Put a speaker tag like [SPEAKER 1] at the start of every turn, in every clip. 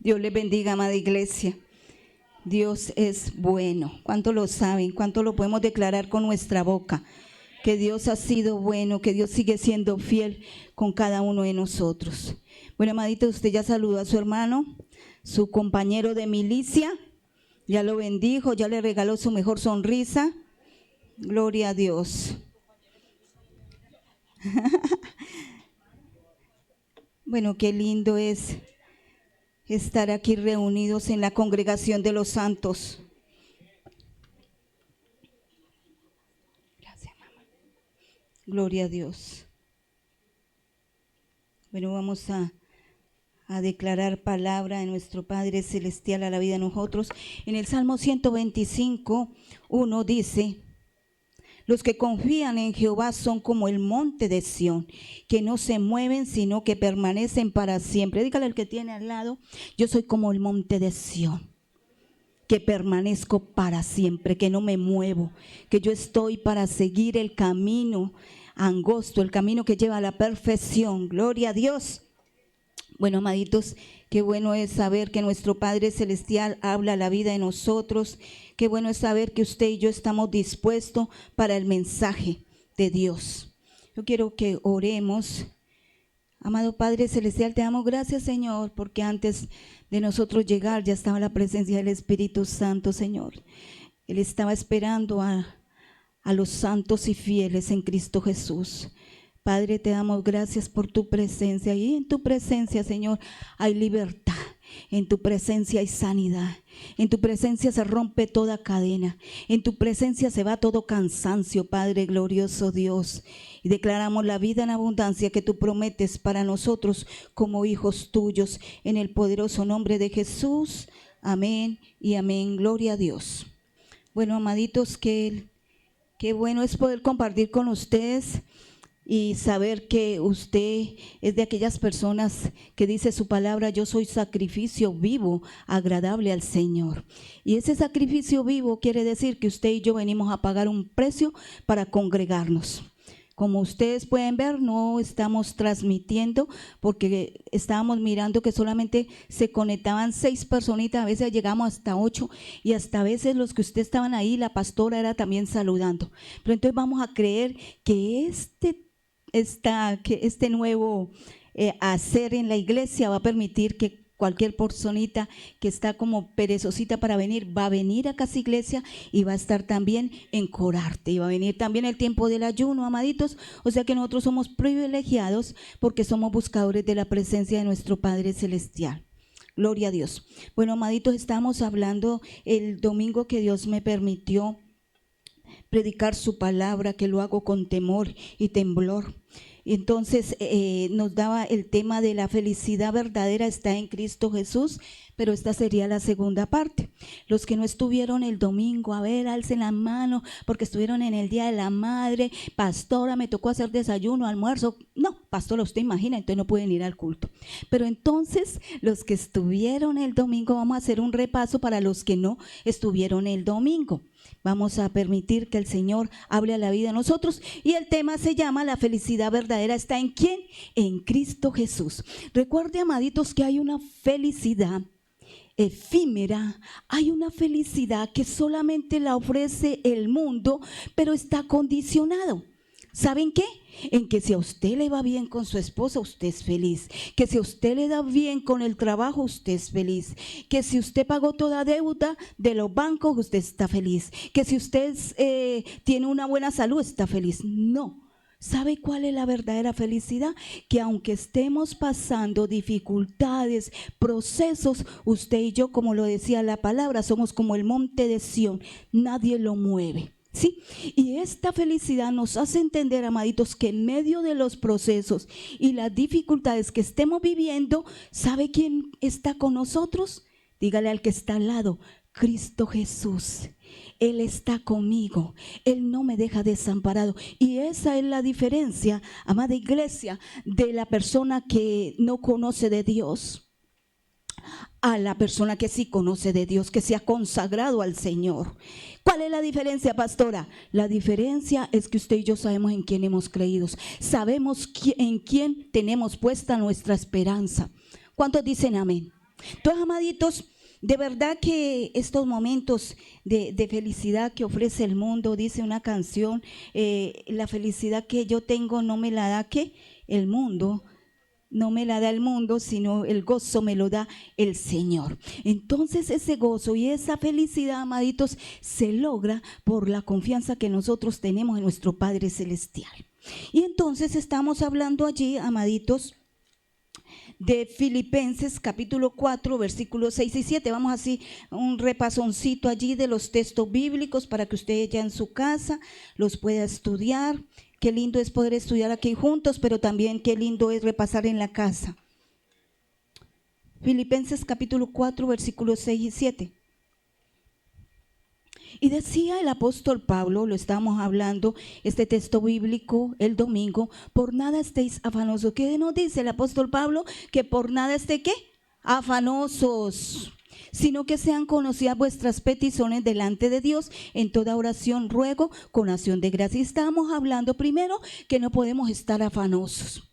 [SPEAKER 1] Dios les bendiga, amada iglesia. Dios es bueno. ¿Cuánto lo saben? ¿Cuánto lo podemos declarar con nuestra boca? Que Dios ha sido bueno, que Dios sigue siendo fiel con cada uno de nosotros. Bueno, amadito, usted ya saludó a su hermano, su compañero de milicia, ya lo bendijo, ya le regaló su mejor sonrisa. Gloria a Dios. Bueno, qué lindo es estar aquí reunidos en la congregación de los santos. Gracias, mamá. Gloria a Dios. Bueno, vamos a declarar palabra de nuestro Padre Celestial a la vida de nosotros. En el Salmo 125, 1 dice: los que confían en Jehová son como el monte de Sión, que no se mueven, sino que permanecen para siempre. Dígale al que tiene al lado: yo soy como el monte de Sión, que permanezco para siempre, que no me muevo, que yo estoy para seguir el camino angosto, el camino que lleva a la perfección. Gloria a Dios. Bueno, amaditos, qué bueno es saber que nuestro Padre Celestial habla la vida de nosotros. Qué bueno es saber que usted y yo estamos dispuestos para el mensaje de Dios. Yo quiero que oremos. Amado Padre Celestial, te damos gracias, Señor, porque antes de nosotros llegar ya estaba la presencia del Espíritu Santo, Señor. Él estaba esperando a los santos y fieles en Cristo Jesús. Padre, te damos gracias por tu presencia, y en tu presencia, Señor, hay libertad. En tu presencia hay sanidad, en tu presencia se rompe toda cadena, en tu presencia se va todo cansancio, Padre glorioso Dios. Y declaramos la vida en abundancia que tú prometes para nosotros como hijos tuyos, en el poderoso nombre de Jesús. Amén y amén. Gloria a Dios. Bueno, amaditos, qué bueno es poder compartir con ustedes y saber que usted es de aquellas personas que dice su palabra: yo soy sacrificio vivo, agradable al Señor. Y ese sacrificio vivo quiere decir que usted y yo venimos a pagar un precio para congregarnos. Como ustedes pueden ver, no estamos transmitiendo porque estábamos mirando que solamente se conectaban 6 personitas, a veces llegamos hasta 8 y hasta a veces los que ustedes estaban ahí, la pastora era también saludando. Pero entonces vamos a creer que este nuevo hacer en la iglesia va a permitir que cualquier personita que está como perezosita para venir, va a venir a Casa Iglesia y va a estar también en Corarte. Y va a venir también el tiempo del ayuno, amaditos. O sea que nosotros somos privilegiados porque somos buscadores de la presencia de nuestro Padre Celestial. Gloria a Dios. Bueno, amaditos, estamos hablando el domingo que Dios me permitió predicar su palabra, que lo hago con temor y temblor. Entonces nos daba el tema de la felicidad verdadera está en Cristo Jesús, pero esta sería la segunda parte. Los que no estuvieron el domingo, a ver, alcen la mano, porque estuvieron en el Día de la Madre. Pastora, me tocó hacer desayuno, almuerzo. No, pastora, usted imagina, entonces no pueden ir al culto. Pero entonces, los que estuvieron el domingo, vamos a hacer un repaso para los que no estuvieron el domingo. Vamos a permitir que el Señor hable a la vida de nosotros, y el tema se llama la felicidad verdadera está en ¿quién? En Cristo Jesús. Recuerde, amaditos, que hay una felicidad efímera, hay una felicidad que solamente la ofrece el mundo, pero está condicionado. ¿Saben qué? En que si a usted le va bien con su esposa, usted es feliz. Que si a usted le da bien con el trabajo, usted es feliz. Que si usted pagó toda deuda de los bancos, usted está feliz. Que si usted tiene una buena salud, está feliz. No. ¿Sabe cuál es la verdadera felicidad? Que aunque estemos pasando dificultades, procesos, usted y yo, como lo decía la palabra, somos como el monte de Sión. Nadie lo mueve. ¿Sí? Y esta felicidad nos hace entender, amaditos, que en medio de los procesos y las dificultades que estemos viviendo, ¿sabe quién está con nosotros? Dígale al que está al lado: Cristo Jesús. Él está conmigo, Él no me deja desamparado. Y esa es la diferencia, amada iglesia, de la persona que no conoce de Dios a la persona que sí conoce de Dios, que se ha consagrado al Señor. ¿Cuál es la diferencia, pastora? La diferencia es que usted y yo sabemos en quién hemos creído, sabemos en quién tenemos puesta nuestra esperanza. ¿Cuántos dicen amén? Entonces, amaditos, de verdad que estos momentos de felicidad que ofrece el mundo, dice una canción, la felicidad que yo tengo no me la da ¿qué? El mundo. No me la da el mundo, sino el gozo me lo da el Señor. Entonces ese gozo y esa felicidad, amaditos, se logra por la confianza que nosotros tenemos en nuestro Padre Celestial. Y entonces estamos hablando allí, amaditos, de Filipenses capítulo 4, versículos 6 y 7. Vamos así un repasoncito allí de los textos bíblicos para que usted ya en su casa los pueda estudiar. Qué lindo es poder estudiar aquí juntos, pero también qué lindo es repasar en la casa. Filipenses capítulo 4, versículos 6 y 7. Y decía el apóstol Pablo, lo estábamos hablando, este texto bíblico el domingo, por nada estéis afanosos. ¿Qué nos dice el apóstol Pablo? Que por nada esté ¿qué? Afanosos, sino que sean conocidas vuestras peticiones delante de Dios en toda oración, ruego, con acción de gracia. Y estábamos hablando primero que no podemos estar afanosos,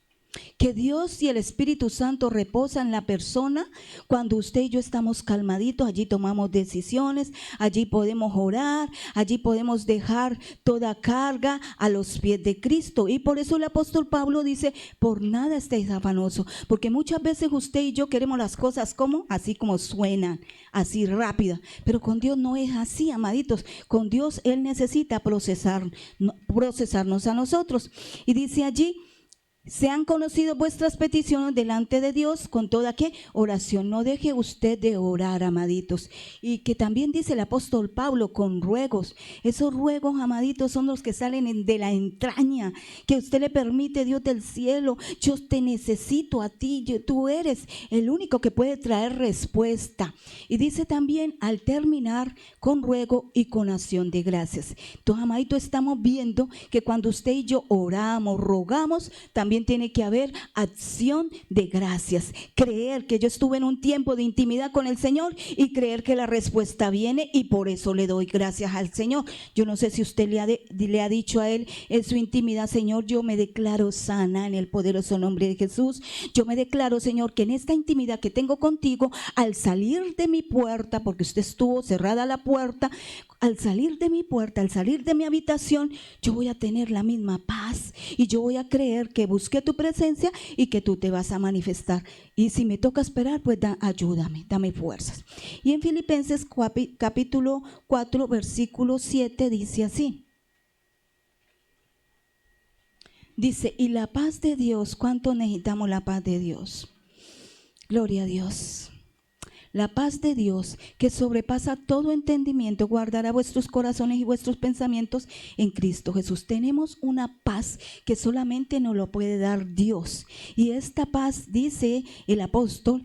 [SPEAKER 1] que Dios y el Espíritu Santo reposan en la persona. Cuando usted y yo estamos calmaditos, allí tomamos decisiones, allí podemos orar, allí podemos dejar toda carga a los pies de Cristo. Y por eso el apóstol Pablo dice, por nada estéis afanosos, porque muchas veces usted y yo queremos las cosas como, así como suenan, así rápida, pero con Dios no es así, amaditos. Con Dios Él necesita procesarnos a nosotros. Y dice allí, sean conocidos vuestras peticiones delante de Dios con toda ¿qué? Oración. No deje usted de orar, amaditos. Y que también dice el apóstol Pablo, con ruegos. Esos ruegos, amaditos, son los que salen de la entraña, que usted le permite, Dios del cielo, yo te necesito a ti, tú eres el único que puede traer respuesta. Y dice también, al terminar, con ruego y con acción de gracias. Entonces, amaditos, estamos viendo que cuando usted y yo oramos, rogamos, también tiene que haber acción de gracias. Creer que yo estuve en un tiempo de intimidad con el Señor y creer que la respuesta viene, y por eso le doy gracias al Señor. Yo no sé si usted le ha dicho a Él en su intimidad, Señor, yo me declaro sana en el poderoso nombre de Jesús. Yo me declaro, Señor, que en esta intimidad que tengo contigo, al salir de mi puerta, porque usted estuvo cerrada la puerta, al salir de mi puerta, al salir de mi habitación, yo voy a tener la misma paz y yo voy a creer que busqué tu presencia y que tú te vas a manifestar. Y si me toca esperar, pues ayúdame, dame fuerzas. Y en Filipenses capítulo 4, versículo 7 dice así. Dice, y la paz de Dios, ¿cuánto necesitamos la paz de Dios? Gloria a Dios. La paz de Dios, que sobrepasa todo entendimiento, guardará vuestros corazones y vuestros pensamientos en Cristo Jesús. Tenemos una paz que solamente nos lo puede dar Dios. Y esta paz, dice el apóstol,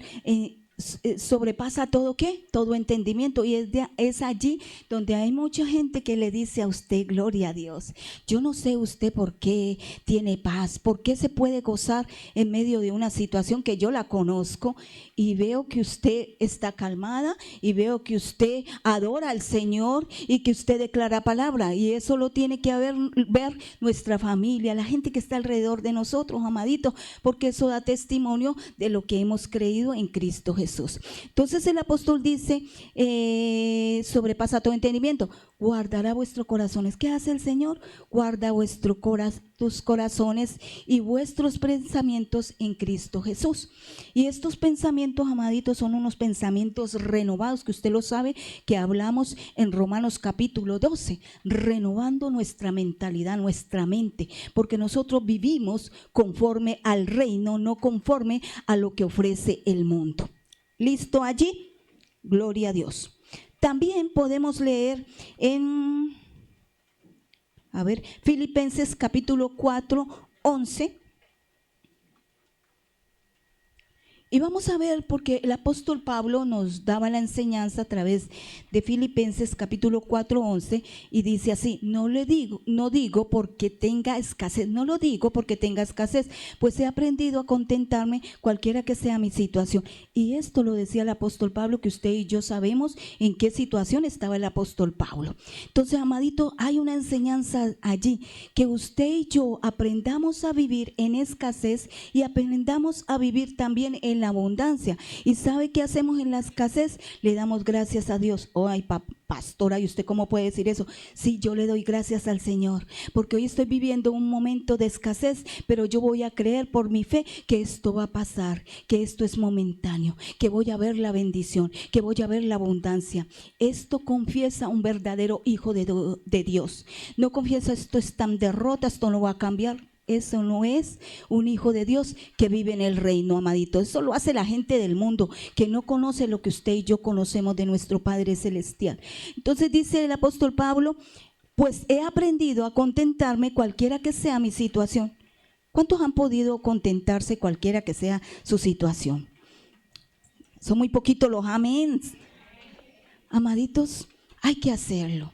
[SPEAKER 1] sobrepasa todo ¿qué? Todo entendimiento. Y es allí donde hay mucha gente que le dice a usted, gloria a Dios, yo no sé usted por qué tiene paz, por qué se puede gozar en medio de una situación que yo la conozco y veo que usted está calmada y veo que usted adora al Señor y que usted declara palabra, y eso lo tiene que ver nuestra familia, la gente que está alrededor de nosotros, amaditos, porque eso da testimonio de lo que hemos creído en Cristo Jesús. Entonces el apóstol dice, sobrepasa todo entendimiento, guardará vuestros corazones. ¿Qué hace el Señor? Guarda tus corazones y vuestros pensamientos en Cristo Jesús. Y estos pensamientos, amaditos, son unos pensamientos renovados, que usted lo sabe, que hablamos en Romanos capítulo 12, renovando nuestra mentalidad, nuestra mente, porque nosotros vivimos conforme al reino, no conforme a lo que ofrece el mundo. ¿Listo allí? Gloria a Dios. También podemos leer en, Filipenses capítulo 4, 11. Y vamos a ver, porque el apóstol Pablo nos daba la enseñanza a través de Filipenses capítulo 4, 11, y dice así, no digo porque tenga escasez, no lo digo porque tenga escasez, pues he aprendido a contentarme cualquiera que sea mi situación. Y esto lo decía el apóstol Pablo, que usted y yo sabemos en qué situación estaba el apóstol Pablo. Entonces, amadito, hay una enseñanza allí, que usted y yo aprendamos a vivir en escasez y aprendamos a vivir también en la abundancia. ¿Y sabe qué hacemos en la escasez? Le damos gracias a Dios. Oh, ay, pastora, ¿y usted cómo puede decir eso? Sí, yo le doy gracias al Señor, porque hoy estoy viviendo un momento de escasez, pero yo voy a creer por mi fe que esto va a pasar, que esto es momentáneo, que voy a ver la bendición, que voy a ver la abundancia. Esto confiesa un verdadero hijo de Dios. No confiesa esto es tan derrota, esto no va a cambiar. Eso no es un hijo de Dios que vive en el reino, amadito. Eso lo hace la gente del mundo que no conoce lo que usted y yo conocemos de nuestro Padre Celestial. Entonces dice el apóstol Pablo, pues he aprendido a contentarme cualquiera que sea mi situación. ¿Cuántos han podido contentarse cualquiera que sea su situación? Son muy poquitos los améns. Amaditos, hay que hacerlo.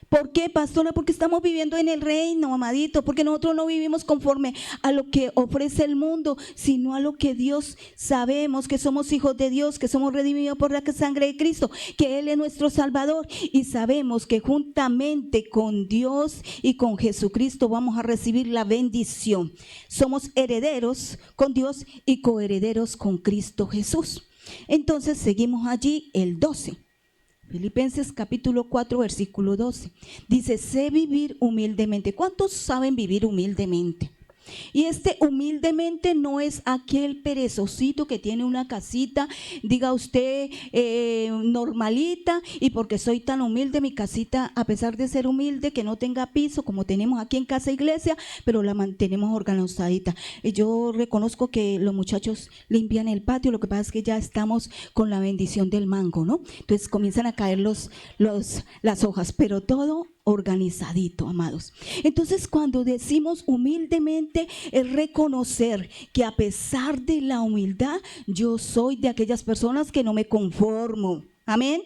[SPEAKER 1] ¿Por qué, pastora? Porque estamos viviendo en el reino, amadito, porque nosotros no vivimos conforme a lo que ofrece el mundo, sino a lo que Dios sabemos, que somos hijos de Dios, que somos redimidos por la sangre de Cristo, que Él es nuestro Salvador, y sabemos que juntamente con Dios y con Jesucristo vamos a recibir la bendición. Somos herederos con Dios y coherederos con Cristo Jesús. Entonces seguimos allí el 12. Filipenses capítulo 4, versículo 12. Dice, sé vivir humildemente. ¿Cuántos saben vivir humildemente? Y este humildemente no es aquel perezosito que tiene una casita, diga usted, normalita, y porque soy tan humilde, mi casita, a pesar de ser humilde, que no tenga piso, como tenemos aquí en Casa Iglesia, pero la mantenemos organizadita. Yo reconozco que los muchachos limpian el patio, lo que pasa es que ya estamos con la bendición del mango, ¿no? Entonces comienzan a caer las hojas, pero todo organizadito, amados. Entonces, cuando decimos humildemente, es reconocer que a pesar de la humildad, yo soy de aquellas personas que no me conformo, amén,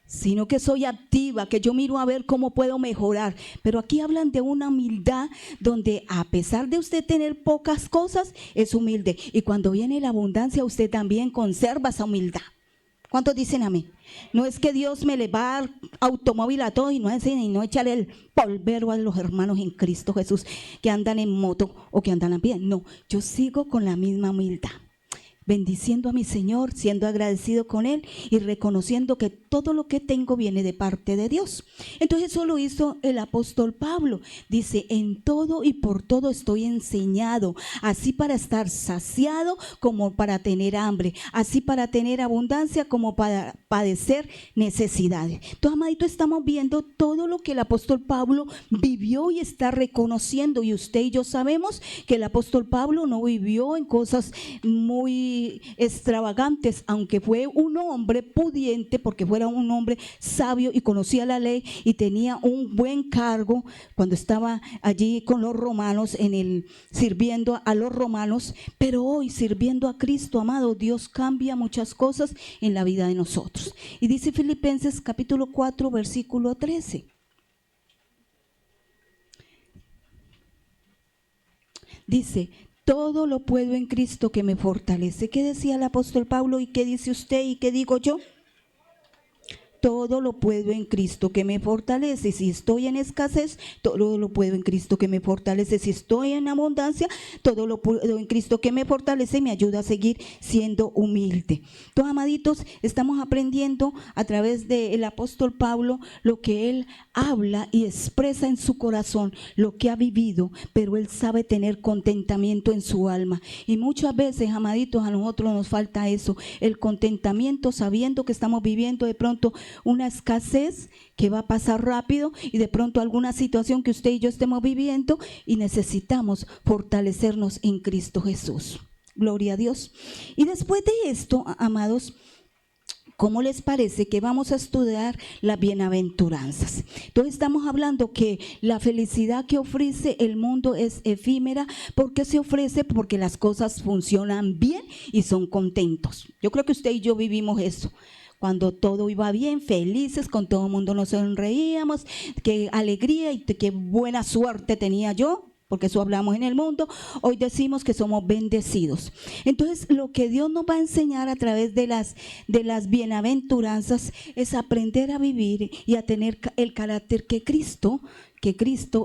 [SPEAKER 1] sino que soy activa, que yo miro a ver cómo puedo mejorar. Pero aquí hablan de una humildad donde a pesar de usted tener pocas cosas, es humilde, y cuando viene la abundancia, usted también conserva esa humildad. ¿Cuántos dicen amén? No es que Dios me le va a dar automóvil a todo y no echarle el polvero a los hermanos en Cristo Jesús que andan en moto o que andan a pie. No, yo sigo con la misma humildad, bendiciendo a mi Señor, siendo agradecido con Él y reconociendo que todo lo que tengo viene de parte de Dios. Entonces eso lo hizo el apóstol Pablo. Dice, en todo y por todo estoy enseñado, así para estar saciado como para tener hambre, así para tener abundancia como para padecer necesidades. Entonces, amadito, estamos viendo todo lo que el apóstol Pablo vivió y está reconociendo, y usted y yo sabemos que el apóstol Pablo no vivió en cosas muy extravagantes, aunque fue un hombre pudiente, porque fuera un hombre sabio y conocía la ley y tenía un buen cargo cuando estaba allí con los romanos, sirviendo a los romanos. Pero hoy, sirviendo a Cristo, amado, Dios cambia muchas cosas en la vida de nosotros. Y dice Filipenses capítulo 4, versículo 13. Dice, todo lo puedo en Cristo que me fortalece. ¿Qué decía el apóstol Pablo y qué dice usted y qué digo yo? Todo lo puedo en Cristo que me fortalece. Si estoy en escasez, todo lo puedo en Cristo que me fortalece. Si estoy en abundancia, todo lo puedo en Cristo que me fortalece y me ayuda a seguir siendo humilde. Entonces, amaditos, estamos aprendiendo a través del apóstol Pablo lo que él habla y expresa en su corazón, lo que ha vivido, pero él sabe tener contentamiento en su alma. Y muchas veces, amaditos, a nosotros nos falta eso, el contentamiento, sabiendo que estamos viviendo de pronto una escasez que va a pasar rápido, y de pronto alguna situación que usted y yo estemos viviendo, y necesitamos fortalecernos en Cristo Jesús. Gloria a Dios. Y después de esto, amados, ¿cómo les parece que vamos a estudiar las bienaventuranzas? Entonces estamos hablando que la felicidad que ofrece el mundo es efímera. ¿Por qué se ofrece? Porque las cosas funcionan bien y son contentos. Yo creo que usted y yo vivimos eso. Cuando todo iba bien, felices, con todo el mundo nos sonreíamos, qué alegría y qué buena suerte tenía yo, porque eso hablamos en el mundo, hoy decimos que somos bendecidos. Entonces, lo que Dios nos va a enseñar a través de las bienaventuranzas es aprender a vivir y a tener el carácter que Cristo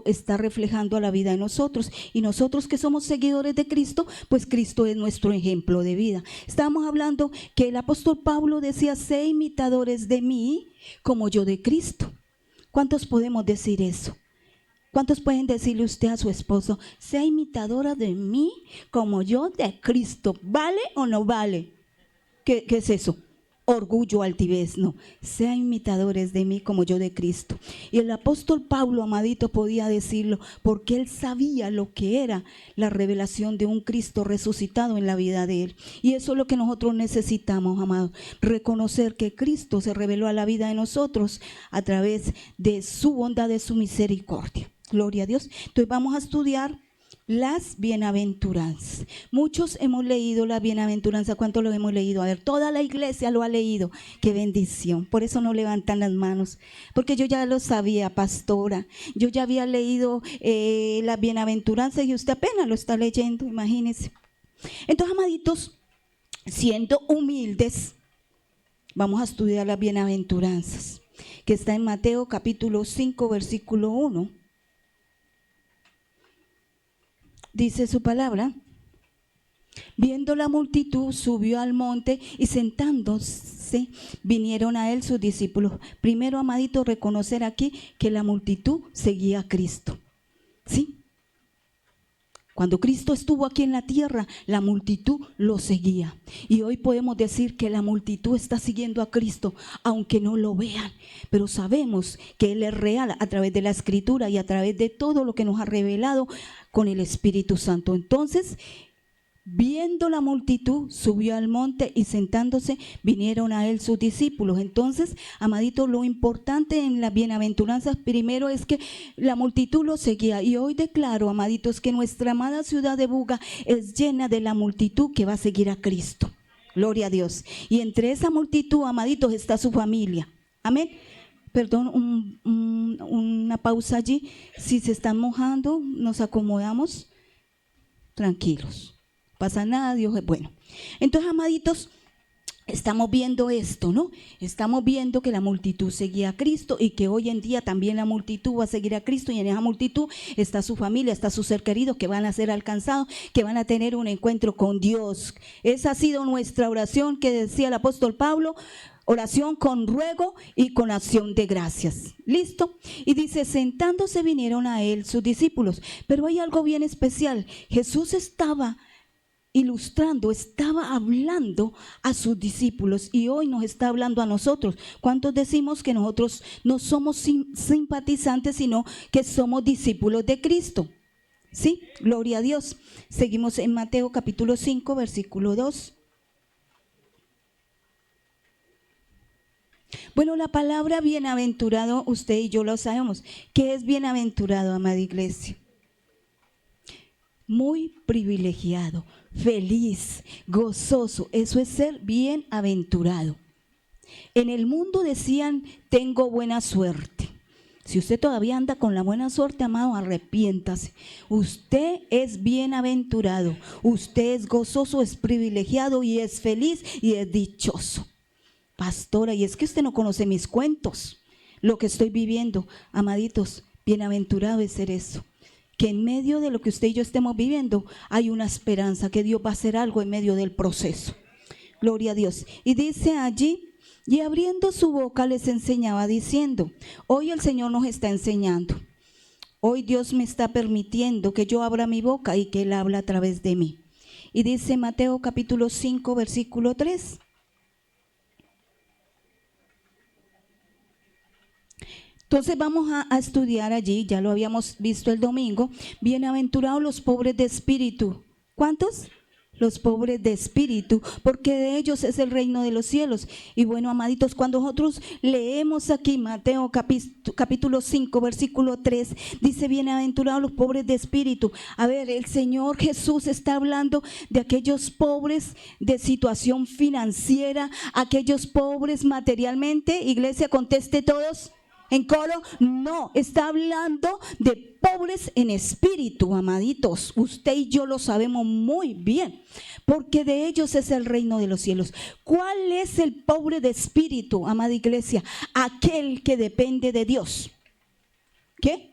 [SPEAKER 1] está reflejando a la vida de nosotros. Y nosotros que somos seguidores de Cristo, pues Cristo es nuestro ejemplo de vida. Estábamos hablando que el apóstol Pablo decía: sé imitadores de mí como yo de Cristo. ¿Cuántos podemos decir eso? ¿Cuántos pueden decirle usted a su esposo: sea imitadora de mí como yo de Cristo? ¿Vale o no vale? ¿Qué es eso? Orgullo, altivez. No, sean imitadores de mí como yo de Cristo. Y el apóstol Pablo, amadito, podía decirlo porque él sabía lo que era la revelación de un Cristo resucitado en la vida de él. Y eso es lo que nosotros necesitamos, amados: reconocer que Cristo se reveló a la vida de nosotros a través de su bondad, de su misericordia. Gloria a Dios. Entonces vamos a estudiar las bienaventuranzas. Muchos hemos leído la bienaventuranza. ¿Cuánto lo hemos leído? A ver, toda la iglesia lo ha leído. ¡Qué bendición! Por eso no levantan las manos, porque yo ya lo sabía, pastora. Yo ya había leído la bienaventuranza y usted apenas lo está leyendo, imagínense. Entonces, amaditos, siendo humildes, vamos a estudiar las bienaventuranzas, que está en Mateo capítulo 5, versículo 1. Dice su palabra: viendo la multitud, subió al monte y sentándose vinieron a él sus discípulos. Primero, amadito, reconocer aquí que la multitud seguía a Cristo. ¿Sí? Cuando Cristo estuvo aquí en la tierra, la multitud lo seguía. Y hoy podemos decir que la multitud está siguiendo a Cristo, aunque no lo vean. Pero sabemos que Él es real a través de la Escritura y a través de todo lo que nos ha revelado con el Espíritu Santo. Entonces, viendo la multitud, subió al monte y sentándose vinieron a él sus discípulos. Entonces, amadito, lo importante en las bienaventuranzas primero es que la multitud lo seguía. Y hoy declaro, amaditos, que nuestra amada ciudad de Buga es llena de la multitud que va a seguir a Cristo. Gloria a Dios. Y entre esa multitud, amaditos, está su familia. Amén. Perdón, una pausa allí. Si se están mojando, nos acomodamos. Tranquilos. Pasa nada, Dios es bueno. Entonces, amaditos, estamos viendo esto, ¿no? Estamos viendo que la multitud seguía a Cristo y que hoy en día también la multitud va a seguir a Cristo, y en esa multitud está su familia, está su ser querido, que van a ser alcanzados, que van a tener un encuentro con Dios. Esa ha sido nuestra oración, que decía el apóstol Pablo: oración con ruego y con acción de gracias. ¿Listo? Y dice: sentándose vinieron a él sus discípulos. Pero hay algo bien especial. Jesús estaba ilustrando, estaba hablando a sus discípulos, y hoy nos está hablando a nosotros. ¿Cuántos decimos que nosotros no somos simpatizantes, sino que somos discípulos de Cristo? ¿Sí? Gloria a Dios. Seguimos en Mateo capítulo 5, versículo 2. Bueno, la palabra bienaventurado, usted y yo lo sabemos. ¿Qué es bienaventurado, amada iglesia? Muy privilegiado, feliz, gozoso. Eso es ser bienaventurado. En el mundo decían: tengo buena suerte. Si usted todavía anda con la buena suerte, amado, arrepiéntase. Usted es bienaventurado, usted es gozoso, es privilegiado y es feliz y es dichoso. Pastora, y es que usted no conoce mis cuentos, lo que estoy viviendo. Amaditos, bienaventurado es ser eso, que en medio de lo que usted y yo estemos viviendo hay una esperanza, que Dios va a hacer algo en medio del proceso. Gloria a Dios. Y dice allí: y abriendo su boca les enseñaba diciendo. Hoy el Señor nos está enseñando. Hoy Dios me está permitiendo que yo abra mi boca y que Él habla a través de mí. Y dice Mateo capítulo 5, versículo 3. Entonces vamos a estudiar allí, ya lo habíamos visto el domingo: bienaventurados los pobres de espíritu. ¿Cuántos? Los pobres de espíritu, porque de ellos es el reino de los cielos. Y bueno, amaditos, cuando nosotros leemos aquí Mateo capítulo 5, versículo 3, dice: bienaventurados los pobres de espíritu. A ver, el Señor Jesús está hablando de aquellos pobres de situación financiera, aquellos pobres materialmente. Iglesia, conteste todos. En coro, no, está hablando de pobres en espíritu, amaditos. Usted y yo lo sabemos muy bien, porque de ellos es el reino de los cielos. ¿Cuál es el pobre de espíritu, amada iglesia? Aquel que depende de Dios. ¿Qué?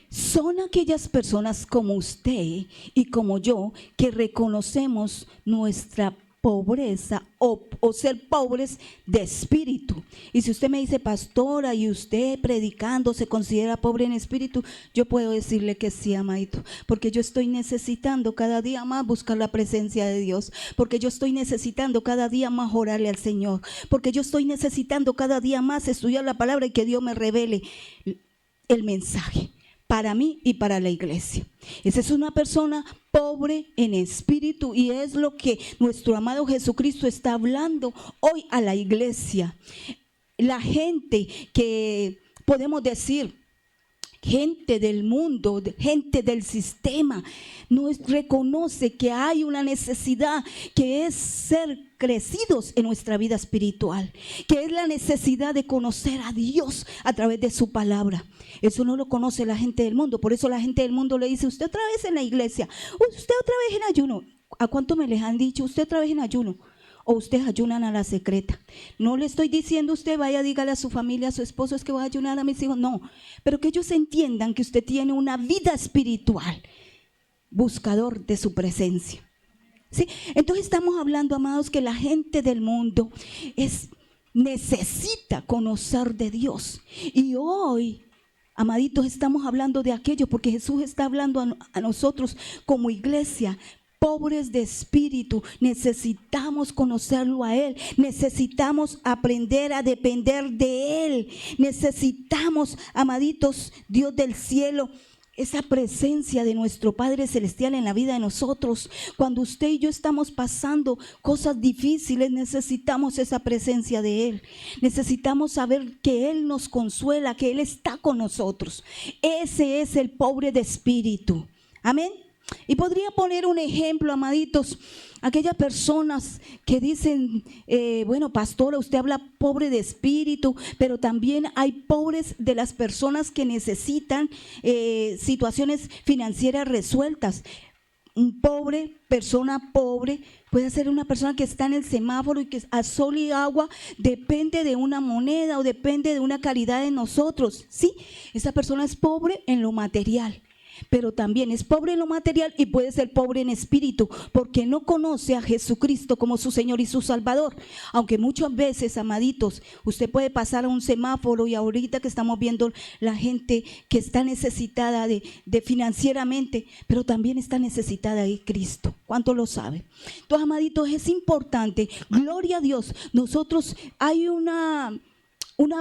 [SPEAKER 1] Son aquellas personas como usted y como yo que reconocemos nuestra pobreza o ser pobres de espíritu. Y si usted me dice, pastora, y usted predicando se considera pobre en espíritu, yo puedo decirle que sí, amadito, porque yo estoy necesitando cada día más buscar la presencia de Dios, porque yo estoy necesitando cada día más orarle al Señor, porque yo estoy necesitando cada día más estudiar la palabra y que Dios me revele el mensaje para mí y para la iglesia. Esa es una persona pobre en espíritu, y es lo que nuestro amado Jesucristo está hablando hoy a la iglesia. La gente que podemos decir, gente del mundo, gente del sistema, no reconoce que hay una necesidad que es ser crecidos en nuestra vida espiritual, que es la necesidad de conocer a Dios a través de su palabra. Eso no lo conoce la gente del mundo. Por eso la gente del mundo le dice, usted otra vez en la iglesia, usted otra vez en ayuno. ¿A cuánto me les han dicho, usted otra vez en ayuno? O ustedes ayunan a la secreta. No le estoy diciendo usted vaya, dígale a su familia, a su esposo, es que voy a ayunar a mis hijos. No, pero que ellos entiendan que usted tiene una vida espiritual, buscador de su presencia. ¿Sí? Entonces estamos hablando, amados, que la gente del mundo necesita conocer de Dios. Y hoy, amaditos, estamos hablando de aquello porque Jesús está hablando a nosotros como iglesia, pobres de espíritu. Necesitamos conocerlo a Él, necesitamos aprender a depender de Él, necesitamos, amaditos, Dios del cielo, esa presencia de nuestro Padre Celestial en la vida de nosotros. Cuando usted y yo estamos pasando cosas difíciles, necesitamos esa presencia de Él. Necesitamos saber que Él nos consuela, que Él está con nosotros. Ese es el pobre de espíritu. Amén. Y podría poner un ejemplo, amaditos, aquellas personas que dicen, bueno, pastora, usted habla pobre de espíritu, pero también hay pobres de las personas que necesitan situaciones financieras resueltas. Un pobre, persona pobre, puede ser una persona que está en el semáforo y que a sol y agua depende de una moneda o depende de una caridad de nosotros. Sí, esa persona es pobre en lo material, pero también es pobre en lo material y puede ser pobre en espíritu porque no conoce a Jesucristo como su Señor y su Salvador. Aunque muchas veces, amaditos, usted puede pasar a un semáforo y ahorita que estamos viendo la gente que está necesitada de financieramente, pero también está necesitada de Cristo. ¿Cuánto lo sabe? Entonces, amaditos, es importante, gloria a Dios, nosotros hay una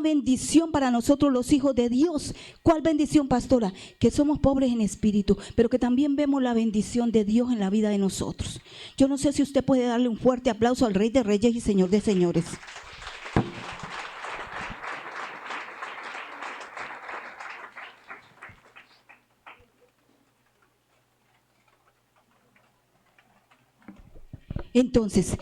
[SPEAKER 1] bendición para nosotros los hijos de Dios. ¿Cuál bendición, pastora? Que somos pobres en espíritu, pero que también vemos la bendición de Dios en la vida de nosotros. Yo no sé si usted puede darle un fuerte aplauso al Rey de Reyes y Señor de Señores. Entonces,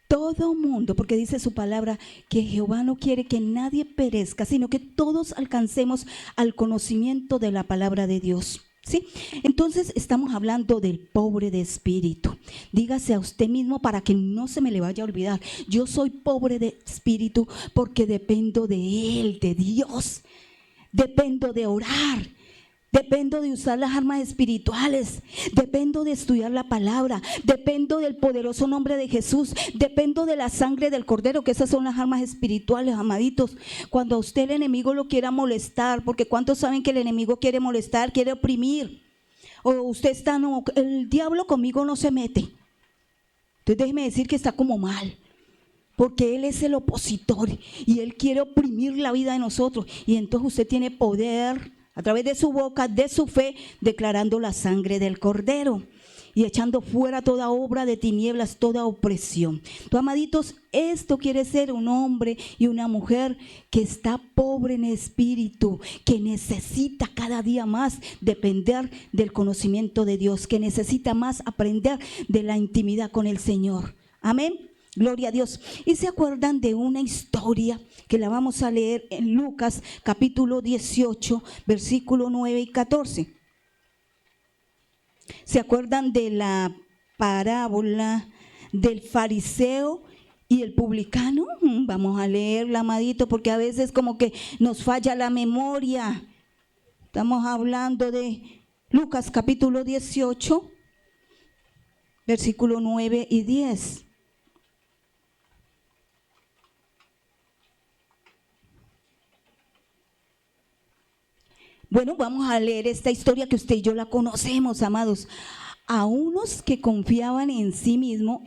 [SPEAKER 1] todo mundo, porque dice su palabra que Jehová no quiere que nadie perezca, sino que todos alcancemos al conocimiento de la palabra de Dios. ¿Sí? Entonces estamos hablando del pobre de espíritu. Dígase a usted mismo para que no se me le vaya a olvidar: yo soy pobre de espíritu porque dependo de Él, de Dios. Dependo de orar. Dependo de usar las armas espirituales, dependo de estudiar la palabra, dependo del poderoso nombre de Jesús, dependo de la sangre del Cordero, que esas son las armas espirituales, amaditos. Cuando a usted el enemigo lo quiera molestar, porque ¿cuántos saben que el enemigo quiere molestar, quiere oprimir? O usted está, no, el diablo conmigo no se mete. Entonces déjeme decir que está como mal, porque él es el opositor y él quiere oprimir la vida de nosotros. Y entonces usted tiene poder a través de su boca, de su fe, declarando la sangre del Cordero. y echando fuera toda obra de tinieblas, toda opresión. Tú, amaditos, esto quiere ser un hombre y una mujer que está pobre en espíritu, que necesita cada día más depender del conocimiento de Dios, que necesita más aprender de la intimidad con el Señor. Amén. Gloria a Dios. Y se acuerdan de una historia que la vamos a leer en Lucas capítulo 18, versículo 9 y 14. ¿Se acuerdan de la parábola del fariseo y el publicano? Vamos a leerla, amadito, porque a veces como que nos falla la memoria. Estamos hablando de Lucas capítulo 18, versículo 9 y 10. Bueno, vamos a leer esta historia que usted y yo la conocemos, amados. A unos que confiaban en sí mismos,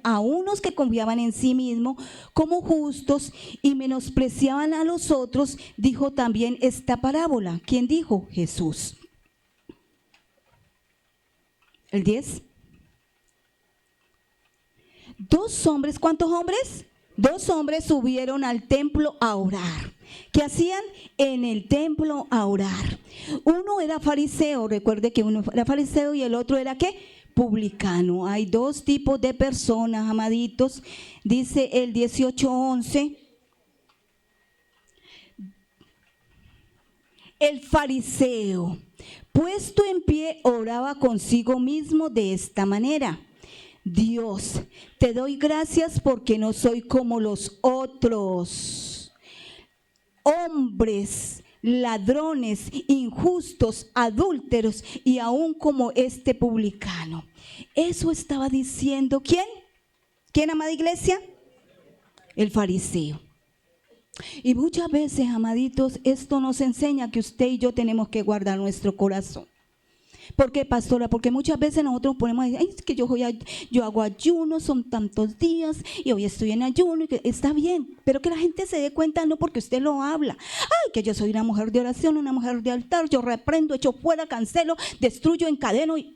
[SPEAKER 1] como justos y menospreciaban a los otros, dijo también esta parábola. ¿Quién dijo? Jesús. El 10. Dos hombres, ¿cuántos hombres? Dos hombres subieron al templo a orar. ¿Qué hacían? En el templo a orar. Uno era fariseo, recuerde que uno era fariseo y el otro era ¿qué? Publicano. Hay dos tipos de personas, amaditos. Dice el 18:11. El fariseo, puesto en pie, oraba consigo mismo de esta manera: Dios, te doy gracias porque no soy como los otros, hombres, ladrones, injustos, adúlteros y aún como este publicano. Eso estaba diciendo ¿quién? ¿Quién, amada iglesia? El fariseo. Y muchas veces, amaditos, esto nos enseña que usted y yo tenemos que guardar nuestro corazón. ¿Por qué, pastora? Porque muchas veces nosotros ponemos, ay, es que yo hago ayuno, son tantos días y hoy estoy en ayuno, y que está bien, pero que la gente se dé cuenta, no porque usted lo habla. Ay, que yo soy una mujer de oración, una mujer de altar, yo reprendo, echo fuera, cancelo, destruyo, encadeno y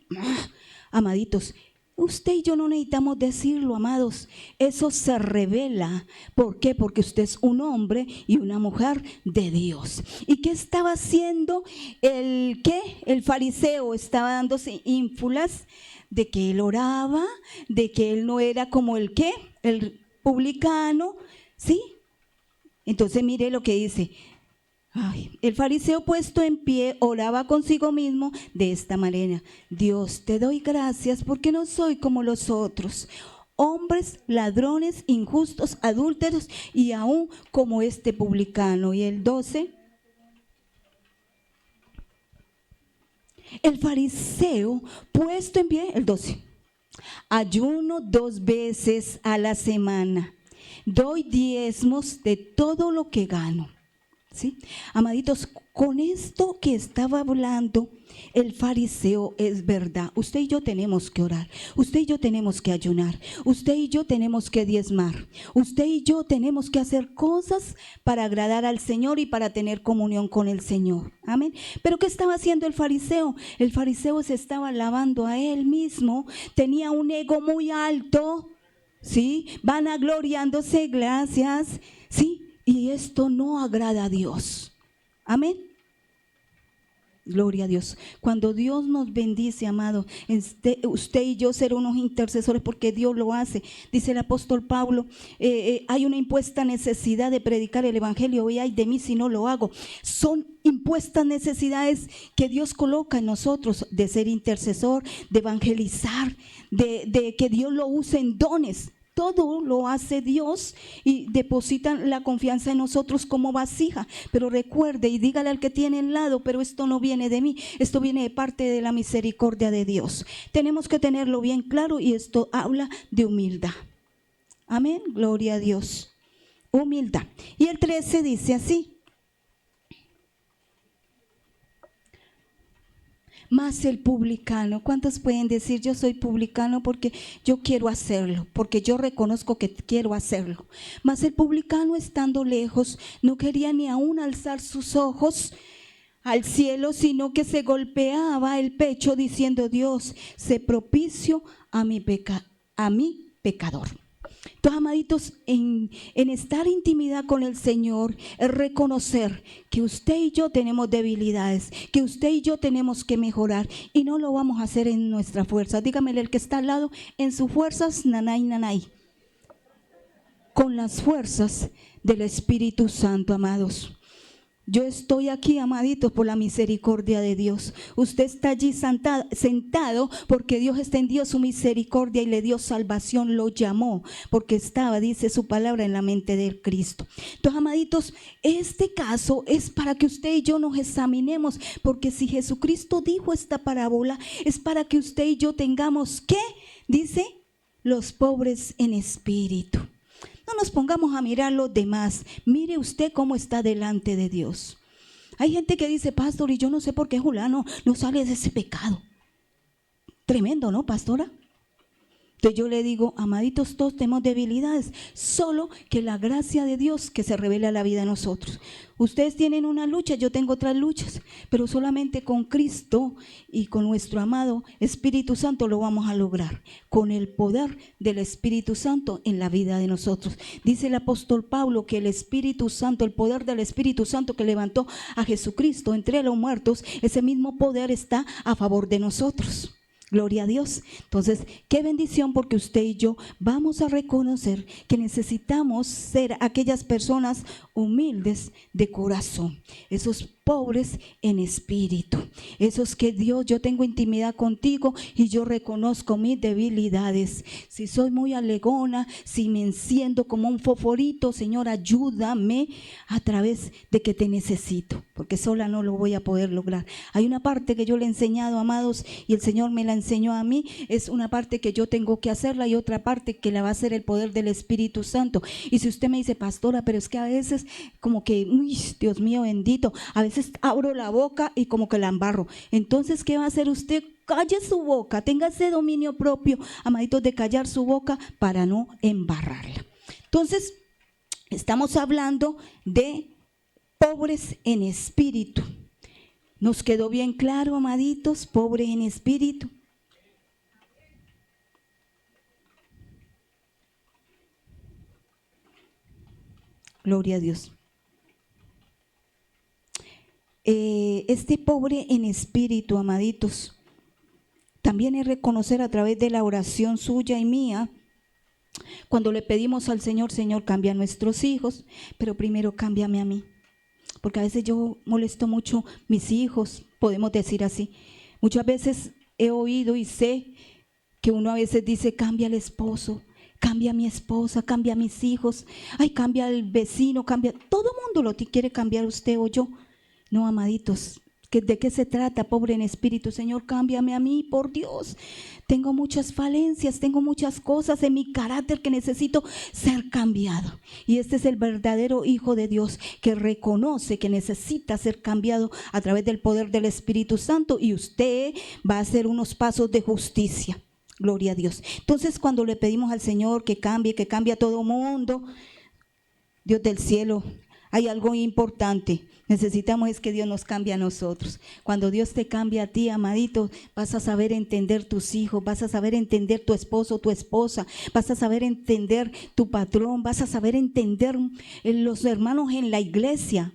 [SPEAKER 1] amaditos, usted y yo no necesitamos decirlo, amados. Eso se revela. ¿Por qué? Porque usted es un hombre y una mujer de Dios. ¿Y qué estaba haciendo el qué? El fariseo estaba dándose ínfulas de que él oraba, de que él no era como el qué, el publicano, ¿sí? Entonces mire lo que dice. Ay, el fariseo puesto en pie oraba consigo mismo de esta manera: Dios, te doy gracias porque no soy como los otros, hombres, ladrones, injustos, adúlteros y aún como este publicano. Y el 12, el fariseo puesto en pie, el 12, ayuno 2 veces a la semana, doy diezmos de todo lo que gano. ¿Sí? Amaditos, con esto que estaba hablando el fariseo es verdad. Usted y yo tenemos que orar, usted y yo tenemos que ayunar, usted y yo tenemos que diezmar, usted y yo tenemos que hacer cosas para agradar al Señor y para tener comunión con el Señor. Amén. Pero ¿qué estaba haciendo el fariseo? El fariseo se estaba alabando a él mismo, tenía un ego muy alto, ¿sí? Vanagloriándose, gracias, ¿sí? Y esto no agrada a Dios. Amén. Gloria a Dios. Cuando Dios nos bendice, amado, usted y yo ser unos intercesores, porque Dios lo hace. Dice el apóstol Pablo, hay una impuesta necesidad de predicar el evangelio, y ay de mí si no lo hago. Son impuestas necesidades que Dios coloca en nosotros, de ser intercesor, de evangelizar, de que Dios lo use en dones. Todo lo hace Dios y depositan la confianza en nosotros como vasija. Pero recuerde y dígale al que tiene al lado: pero esto no viene de mí, esto viene de parte de la misericordia de Dios. Tenemos que tenerlo bien claro, y esto habla de humildad. Amén, gloria a Dios. Humildad. Y el 13 dice así: más el publicano. ¿Cuántos pueden decir: yo soy publicano porque yo quiero hacerlo, porque yo reconozco que quiero hacerlo? Mas el publicano, estando lejos, no quería ni aún alzar sus ojos al cielo, sino que se golpeaba el pecho diciendo: Dios, sé propicio a mi pecador. Entonces, amaditos, en estar en intimidad con el Señor, es reconocer que usted y yo tenemos debilidades, que usted y yo tenemos que mejorar, y no lo vamos a hacer en nuestra fuerza. Dígamele el que está al lado: en sus fuerzas, nanay, nanay. Con las fuerzas del Espíritu Santo, amados. Yo estoy aquí, amaditos, por la misericordia de Dios. Usted está allí sentado porque Dios extendió su misericordia y le dio salvación, lo llamó, porque estaba, dice su palabra, en la mente del Cristo. Entonces, amaditos, este caso es para que usted y yo nos examinemos, porque si Jesucristo dijo esta parábola, es para que usted y yo tengamos, ¿qué? Dice, los pobres en espíritu. No nos pongamos a mirar los demás. Mire usted cómo está delante de Dios. Hay gente que dice: pastor, y yo no sé por qué Julano no sale de ese pecado. Tremendo, ¿no, pastora? Entonces yo le digo: amaditos, todos tenemos debilidades, solo que la gracia de Dios que se revela a la vida de nosotros. Ustedes tienen una lucha, yo tengo otras luchas, pero solamente con Cristo y con nuestro amado Espíritu Santo lo vamos a lograr, con el poder del Espíritu Santo en la vida de nosotros. Dice el apóstol Pablo que el Espíritu Santo, el poder del Espíritu Santo que levantó a Jesucristo entre los muertos, ese mismo poder está a favor de nosotros. Gloria a Dios. Entonces, qué bendición, porque usted y yo vamos a reconocer que necesitamos ser aquellas personas humildes de corazón, esos pobres en espíritu, esos que Dios, yo tengo intimidad contigo y yo reconozco mis debilidades. Si soy muy alegona, si me enciendo como un fosforito, Señor, ayúdame a través de que te necesito, porque sola no lo voy a poder lograr. Hay una parte que yo le he enseñado, amados, y el Señor me la enseñó a mí. Es una parte que yo tengo que hacerla y otra parte que la va a hacer el poder del Espíritu Santo. Y si usted me dice: pastora, pero es que a veces como que, uy, Dios mío bendito, a veces abro la boca y como que la embarro. Entonces, ¿qué va a hacer usted? Calle su boca, tenga ese dominio propio, amaditos, de callar su boca para no embarrarla. Entonces, estamos hablando de pobres en espíritu. ¿Nos quedó bien claro, amaditos? Pobres en espíritu. Gloria a Dios. Este pobre en espíritu, amaditos, también es reconocer a través de la oración suya y mía, cuando le pedimos al Señor: Señor, cambia a nuestros hijos, pero primero cámbiame a mí. Porque a veces yo molesto mucho a mis hijos, podemos decir así. Muchas veces he oído y sé que uno a veces dice: cambia al esposo, cambia a mi esposa, cambia a mis hijos, ay, cambia al vecino, cambia. Todo mundo lo quiere cambiar, usted o yo. No, amaditos, ¿de qué se trata? Pobre en espíritu. Señor, cámbiame a mí, por Dios. Tengo muchas falencias, tengo muchas cosas en mi carácter que necesito ser cambiado. Y este es el verdadero hijo de Dios, que reconoce que necesita ser cambiado a través del poder del Espíritu Santo, y usted va a hacer unos pasos de justicia. Gloria a Dios. Entonces, cuando le pedimos al Señor que cambie a todo mundo, Dios del cielo, hay algo importante. Necesitamos es que Dios nos cambie a nosotros. Cuando Dios te cambia a ti, amadito, vas a saber entender tus hijos, vas a saber entender tu esposo, tu esposa, vas a saber entender tu patrón, vas a saber entender los hermanos en la iglesia.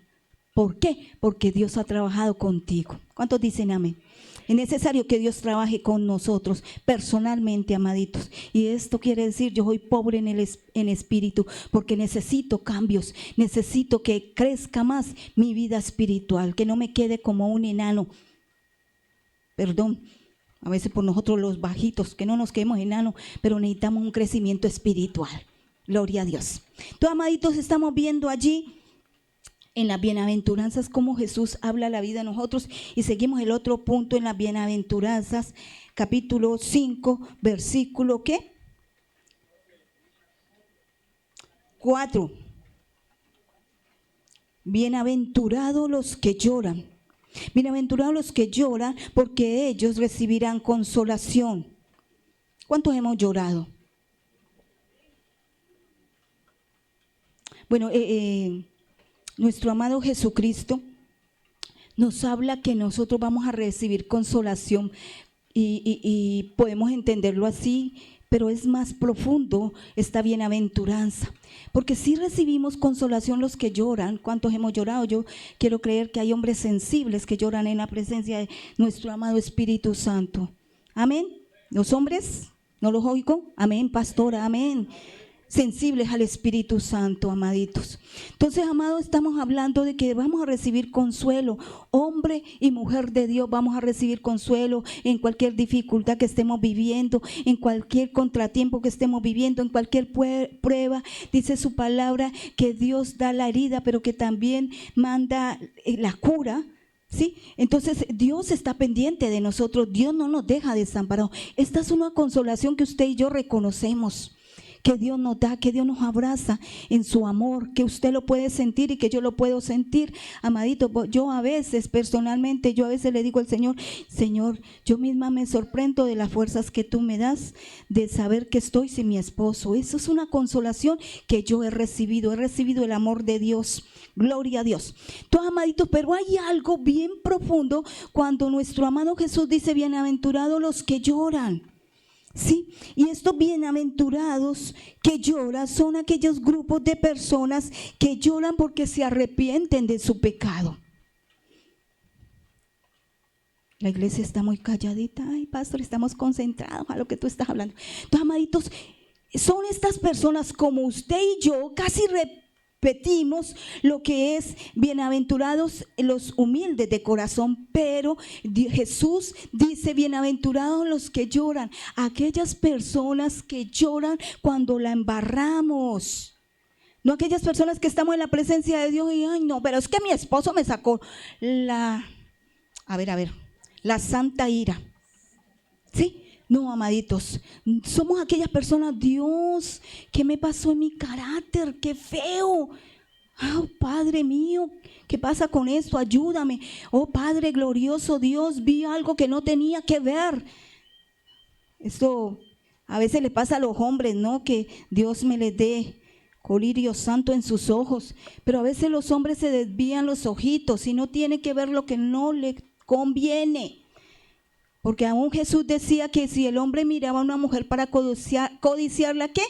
[SPEAKER 1] ¿Por qué? Porque Dios ha trabajado contigo. ¿Cuántos dicen amén? Es necesario que Dios trabaje con nosotros personalmente, amaditos. Y esto quiere decir: yo soy pobre en espíritu, porque necesito cambios, necesito que crezca más mi vida espiritual, que no me quede como un enano. Perdón, a veces por nosotros los bajitos, que no nos quedemos enanos, pero necesitamos un crecimiento espiritual. Gloria a Dios. Entonces, amaditos, estamos viendo allí en las bienaventuranzas cómo Jesús habla la vida de nosotros, y seguimos el otro punto en las bienaventuranzas, capítulo 5, versículo ¿qué? 4. Bienaventurados los que lloran. Bienaventurados los que lloran, porque ellos recibirán consolación. ¿Cuántos hemos llorado? Bueno, nuestro amado Jesucristo nos habla que nosotros vamos a recibir consolación y podemos entenderlo así, pero es más profundo esta bienaventuranza, porque si recibimos consolación los que lloran. ¿Cuántos hemos llorado? Yo quiero creer que hay hombres sensibles que lloran en la presencia de nuestro amado Espíritu Santo. Amén. Los hombres, ¿no los oigo? Amén, pastora, amén. Sensibles al Espíritu Santo, amaditos. Entonces, amados, estamos hablando de que vamos a recibir consuelo. Hombre y mujer de Dios, vamos a recibir consuelo en cualquier dificultad que estemos viviendo, en cualquier contratiempo que estemos viviendo, en cualquier prueba. Dice su palabra que Dios da la herida, pero que también manda la cura. ¿Sí? Entonces Dios está pendiente de nosotros, Dios no nos deja desamparados. Esta es una consolación que usted y yo reconocemos, que Dios nos da, que Dios nos abraza en su amor, que usted lo puede sentir y que yo lo puedo sentir, amadito. Yo a veces, personalmente, yo a veces le digo al Señor, Señor, yo misma me sorprendo de las fuerzas que tú me das, de saber que estoy sin mi esposo. Eso es una consolación que yo he recibido el amor de Dios. Gloria a Dios. Entonces, amaditos, pero hay algo bien profundo cuando nuestro amado Jesús dice, bienaventurados los que lloran. Sí, y estos bienaventurados que lloran son aquellos grupos de personas que lloran porque se arrepienten de su pecado. La iglesia está muy calladita. Ay, pastor, estamos concentrados a lo que tú estás hablando. Entonces, amaditos, son estas personas como usted y yo, casi repetimos lo que es bienaventurados los humildes de corazón, pero Jesús dice bienaventurados los que lloran, aquellas personas que lloran cuando la embarramos, no aquellas personas que estamos en la presencia de Dios y ay no, pero es que mi esposo me sacó la santa ira, ¿sí? No, amaditos, somos aquellas personas, Dios, ¿qué me pasó en mi carácter? ¡Qué feo! Oh, Padre mío, ¿qué pasa con esto? Ayúdame. Oh, Padre glorioso Dios, vi algo que no tenía que ver. Esto a veces le pasa a los hombres, ¿no? Que Dios me les dé colirio santo en sus ojos, pero a veces los hombres se desvían los ojitos y no tiene que ver lo que no le conviene. Porque aún Jesús decía que si el hombre miraba a una mujer para codiciarla, ¿qué?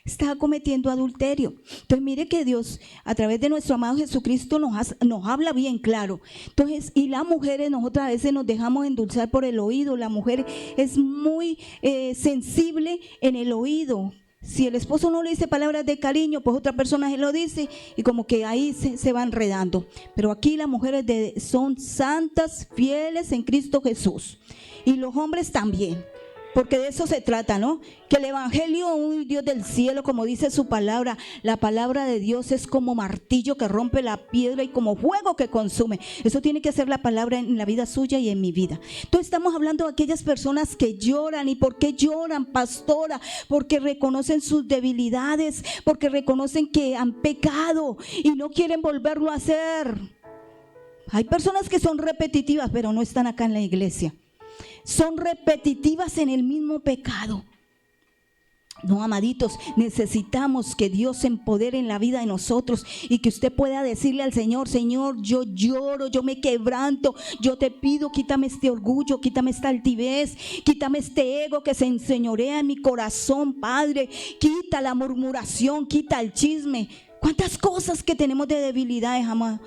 [SPEAKER 1] Estaba cometiendo adulterio. Entonces mire que Dios a través de nuestro amado Jesucristo nos habla bien claro. Entonces, y las mujeres, nosotras a veces nos dejamos endulzar por el oído. La mujer es muy sensible en el oído. Si el esposo no le dice palabras de cariño, pues otra persona se lo dice y como que ahí se va enredando. Pero aquí las mujeres son santas, fieles en Cristo Jesús. Y los hombres también, porque de eso se trata, ¿no? Que el evangelio, un Dios del cielo, como dice su palabra, la palabra de Dios es como martillo que rompe la piedra y como fuego que consume. Eso tiene que ser la palabra en la vida suya y en mi vida. Entonces estamos hablando de aquellas personas que lloran. ¿Y por qué lloran, pastora? Porque reconocen sus debilidades, porque reconocen que han pecado y no quieren volverlo a hacer. Hay personas que son repetitivas, pero no están acá en la iglesia. Son repetitivas en el mismo pecado. No, amaditos, necesitamos que Dios se empodere en la vida de nosotros y que usted pueda decirle al Señor, Señor, yo lloro, yo me quebranto, yo te pido, quítame este orgullo, quítame esta altivez, quítame este ego que se enseñorea en mi corazón, Padre, quita la murmuración, quita el chisme. ¿Cuántas cosas que tenemos de debilidades, amado?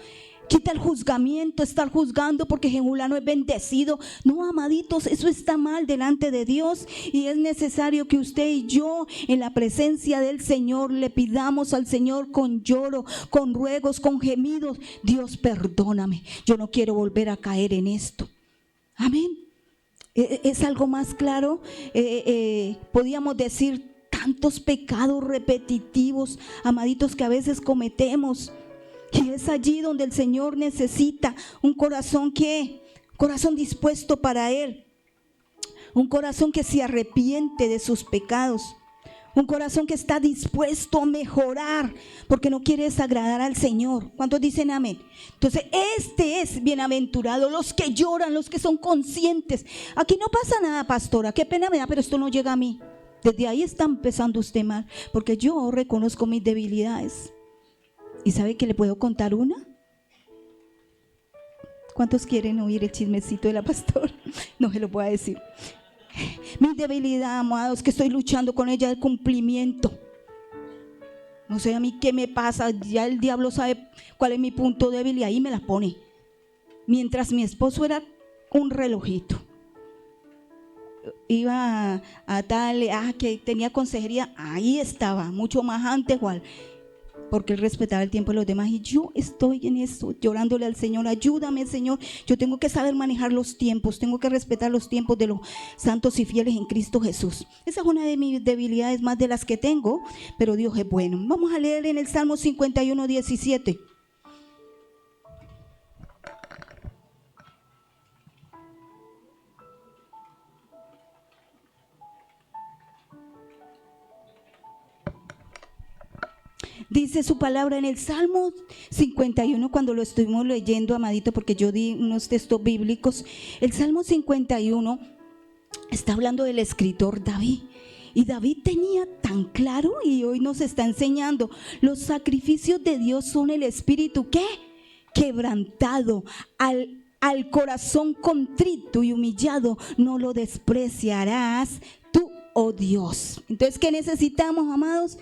[SPEAKER 1] Quita el juzgamiento, estar juzgando porque fulano es bendecido. No, amaditos, eso está mal delante de Dios y es necesario que usted y yo en la presencia del Señor le pidamos al Señor con lloro, con ruegos, con gemidos. Dios, perdóname, yo no quiero volver a caer en esto. Amén. ¿Es algo más claro? Podíamos decir tantos pecados repetitivos, amaditos, que a veces cometemos. Y es allí donde el Señor necesita un corazón corazón dispuesto para Él, un corazón que se arrepiente de sus pecados, un corazón que está dispuesto a mejorar porque no quiere desagradar al Señor. ¿Cuántos dicen amén? Entonces este es bienaventurado, los que lloran, los que son conscientes. Aquí no pasa nada, pastora, qué pena me da, pero esto no llega a mí. Desde ahí está empezando usted mal, porque yo reconozco mis debilidades. ¿Y sabe que le puedo contar una? ¿Cuántos quieren oír el chismecito de la pastora? No se lo voy a decir. Mi debilidad, amados, que estoy luchando con ella, el cumplimiento. No sé a mí qué me pasa, ya el diablo sabe cuál es mi punto débil y ahí me la pone. Mientras mi esposo era un relojito, iba a tal, que tenía consejería, ahí estaba, mucho más antes, igual, porque él respetaba el tiempo de los demás. Y yo estoy en eso, llorándole al Señor: ayúdame, Señor, yo tengo que saber manejar los tiempos, tengo que respetar los tiempos de los santos y fieles en Cristo Jesús. Esa es una de mis debilidades, más de las que tengo, pero Dios es bueno. Vamos a leer en el Salmo 51, 17. Dice su palabra en el Salmo 51, cuando lo estuvimos leyendo, amadito, porque yo di unos textos bíblicos. El Salmo 51 está hablando del escritor David. Y David tenía tan claro, y hoy nos está enseñando: los sacrificios de Dios son el espíritu, ¿qué? Quebrantado. Al corazón contrito y humillado no lo despreciarás tú, oh Dios. Entonces, ¿qué necesitamos, amados?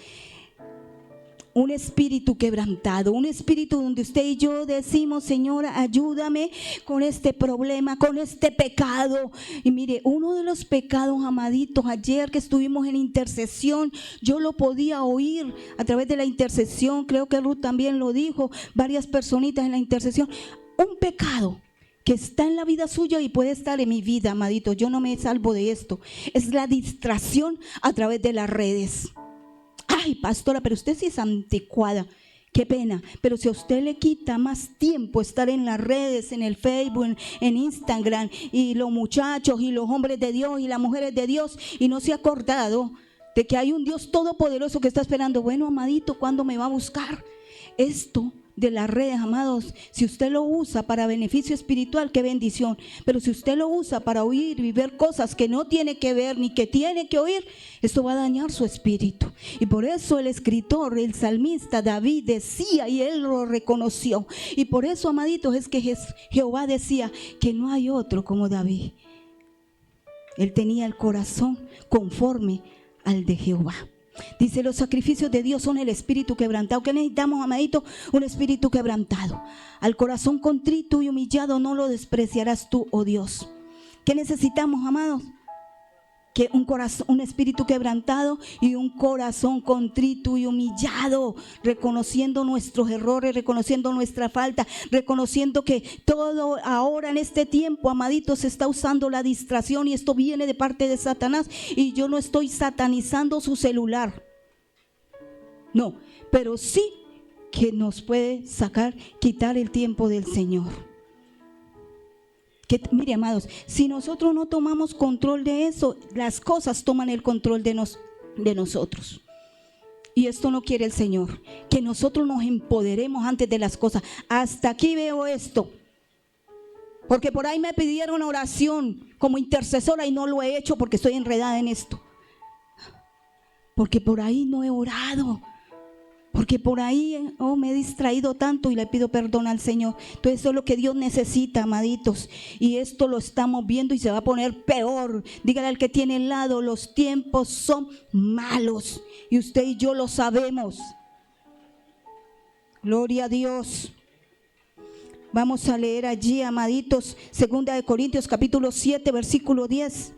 [SPEAKER 1] Un espíritu quebrantado, un espíritu donde usted y yo decimos: Señor, ayúdame con este problema, con este pecado. Y mire, uno de los pecados, amaditos, ayer que estuvimos en intercesión, yo lo podía oír a través de la intercesión, creo que Ruth también lo dijo, varias personitas en la intercesión. Un pecado que está en la vida suya y puede estar en mi vida, amadito, yo no me salvo de esto, es la distracción a través de las redes. Ay, pastora, pero usted sí es anticuada. Qué pena, pero si a usted le quita más tiempo estar en las redes, en el Facebook, en Instagram, y los muchachos y los hombres de Dios y las mujeres de Dios, y no se ha acordado de que hay un Dios todopoderoso que está esperando: bueno, amadito, ¿cuándo me va a buscar? Esto de las redes, amados, si usted lo usa para beneficio espiritual, qué bendición. Pero si usted lo usa para oír y ver cosas que no tiene que ver ni que tiene que oír, esto va a dañar su espíritu. Y por eso el escritor, el salmista David decía, y él lo reconoció, y por eso, amaditos, es que Jehová decía que no hay otro como David. Él tenía el corazón conforme al de Jehová. Dice: los sacrificios de Dios son el espíritu quebrantado. ¿Qué necesitamos, amadito? Un espíritu quebrantado. Al corazón contrito y humillado no lo despreciarás tú, oh Dios. ¿Qué necesitamos, amados? Que un espíritu quebrantado y un corazón contrito y humillado, reconociendo nuestros errores, reconociendo nuestra falta, reconociendo que todo ahora en este tiempo, amaditos, se está usando la distracción, y esto viene de parte de Satanás. Y yo no estoy satanizando su celular, no, pero sí que nos puede quitar el tiempo del Señor. Mire, amados, si nosotros no tomamos control de eso, las cosas toman el control de nosotros. Y esto no quiere el Señor, que nosotros nos empoderemos antes de las cosas. Hasta aquí veo esto, porque por ahí me pidieron oración como intercesora y no lo he hecho porque estoy enredada en esto. Porque por ahí no he orado. Porque por ahí me he distraído tanto, y le pido perdón al Señor. Entonces eso es lo que Dios necesita, amaditos. Y esto lo estamos viendo y se va a poner peor. Dígale al que tiene al lado: los tiempos son malos. Y usted y yo lo sabemos. Gloria a Dios. Vamos a leer allí, amaditos, 2 de Corintios capítulo 7, versículo 10.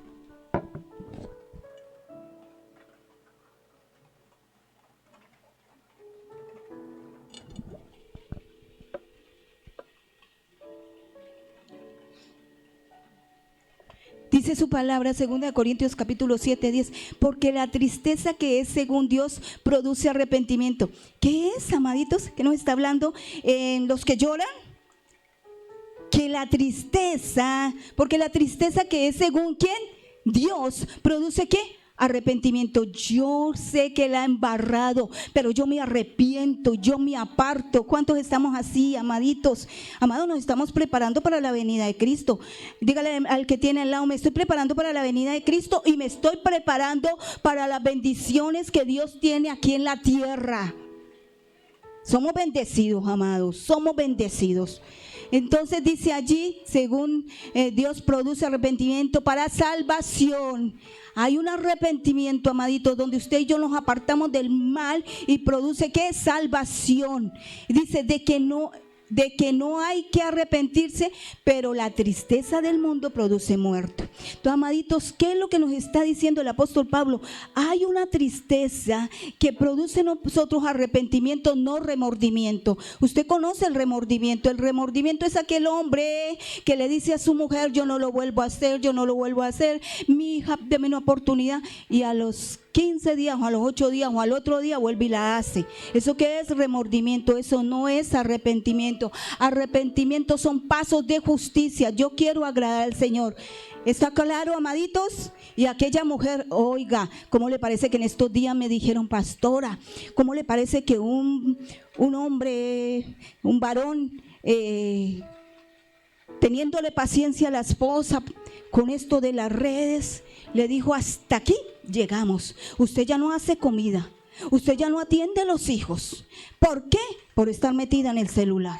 [SPEAKER 1] Dice su palabra, 2 Corintios capítulo 7, 10, porque la tristeza que es según Dios produce arrepentimiento. ¿Qué es, amaditos? ¿Qué nos está hablando? Los que lloran. Que la tristeza, porque la tristeza que es según ¿quién? Dios, produce ¿qué? Arrepentimiento. Yo sé que la he embarrado, pero yo me arrepiento, yo me aparto. ¿Cuántos estamos así, amaditos? Amados, nos estamos preparando para la venida de Cristo. Dígale al que tiene al lado: me estoy preparando para la venida de Cristo, y me estoy preparando para las bendiciones que Dios tiene aquí en la tierra. Somos bendecidos, amados, somos bendecidos. Entonces dice allí, según Dios produce arrepentimiento para salvación. Hay un arrepentimiento, amaditos, donde usted y yo nos apartamos del mal y produce ¿qué? Salvación. Dice de que no hay que arrepentirse, pero la tristeza del mundo produce muerte. Entonces, amaditos, ¿qué es lo que nos está diciendo el apóstol Pablo? Hay una tristeza que produce en nosotros arrepentimiento, no remordimiento. Usted conoce el remordimiento. El remordimiento es aquel hombre que le dice a su mujer: yo no lo vuelvo a hacer, yo no lo vuelvo a hacer, mi hija, deme una oportunidad, y a los 15 días o a los 8 días o al otro día vuelve y la hace. ¿Eso qué es? Remordimiento. Eso no es arrepentimiento. Arrepentimiento son pasos de justicia. Yo quiero agradar al Señor. ¿Está claro, amaditos? Y aquella mujer, oiga, ¿cómo le parece que en estos días me dijeron: pastora, ¿cómo le parece que un hombre, un varón, teniéndole paciencia a la esposa con esto de las redes, le dijo: hasta aquí llegamos, usted ya no hace comida, usted ya no atiende a los hijos? ¿Por qué? Por estar metida en el celular.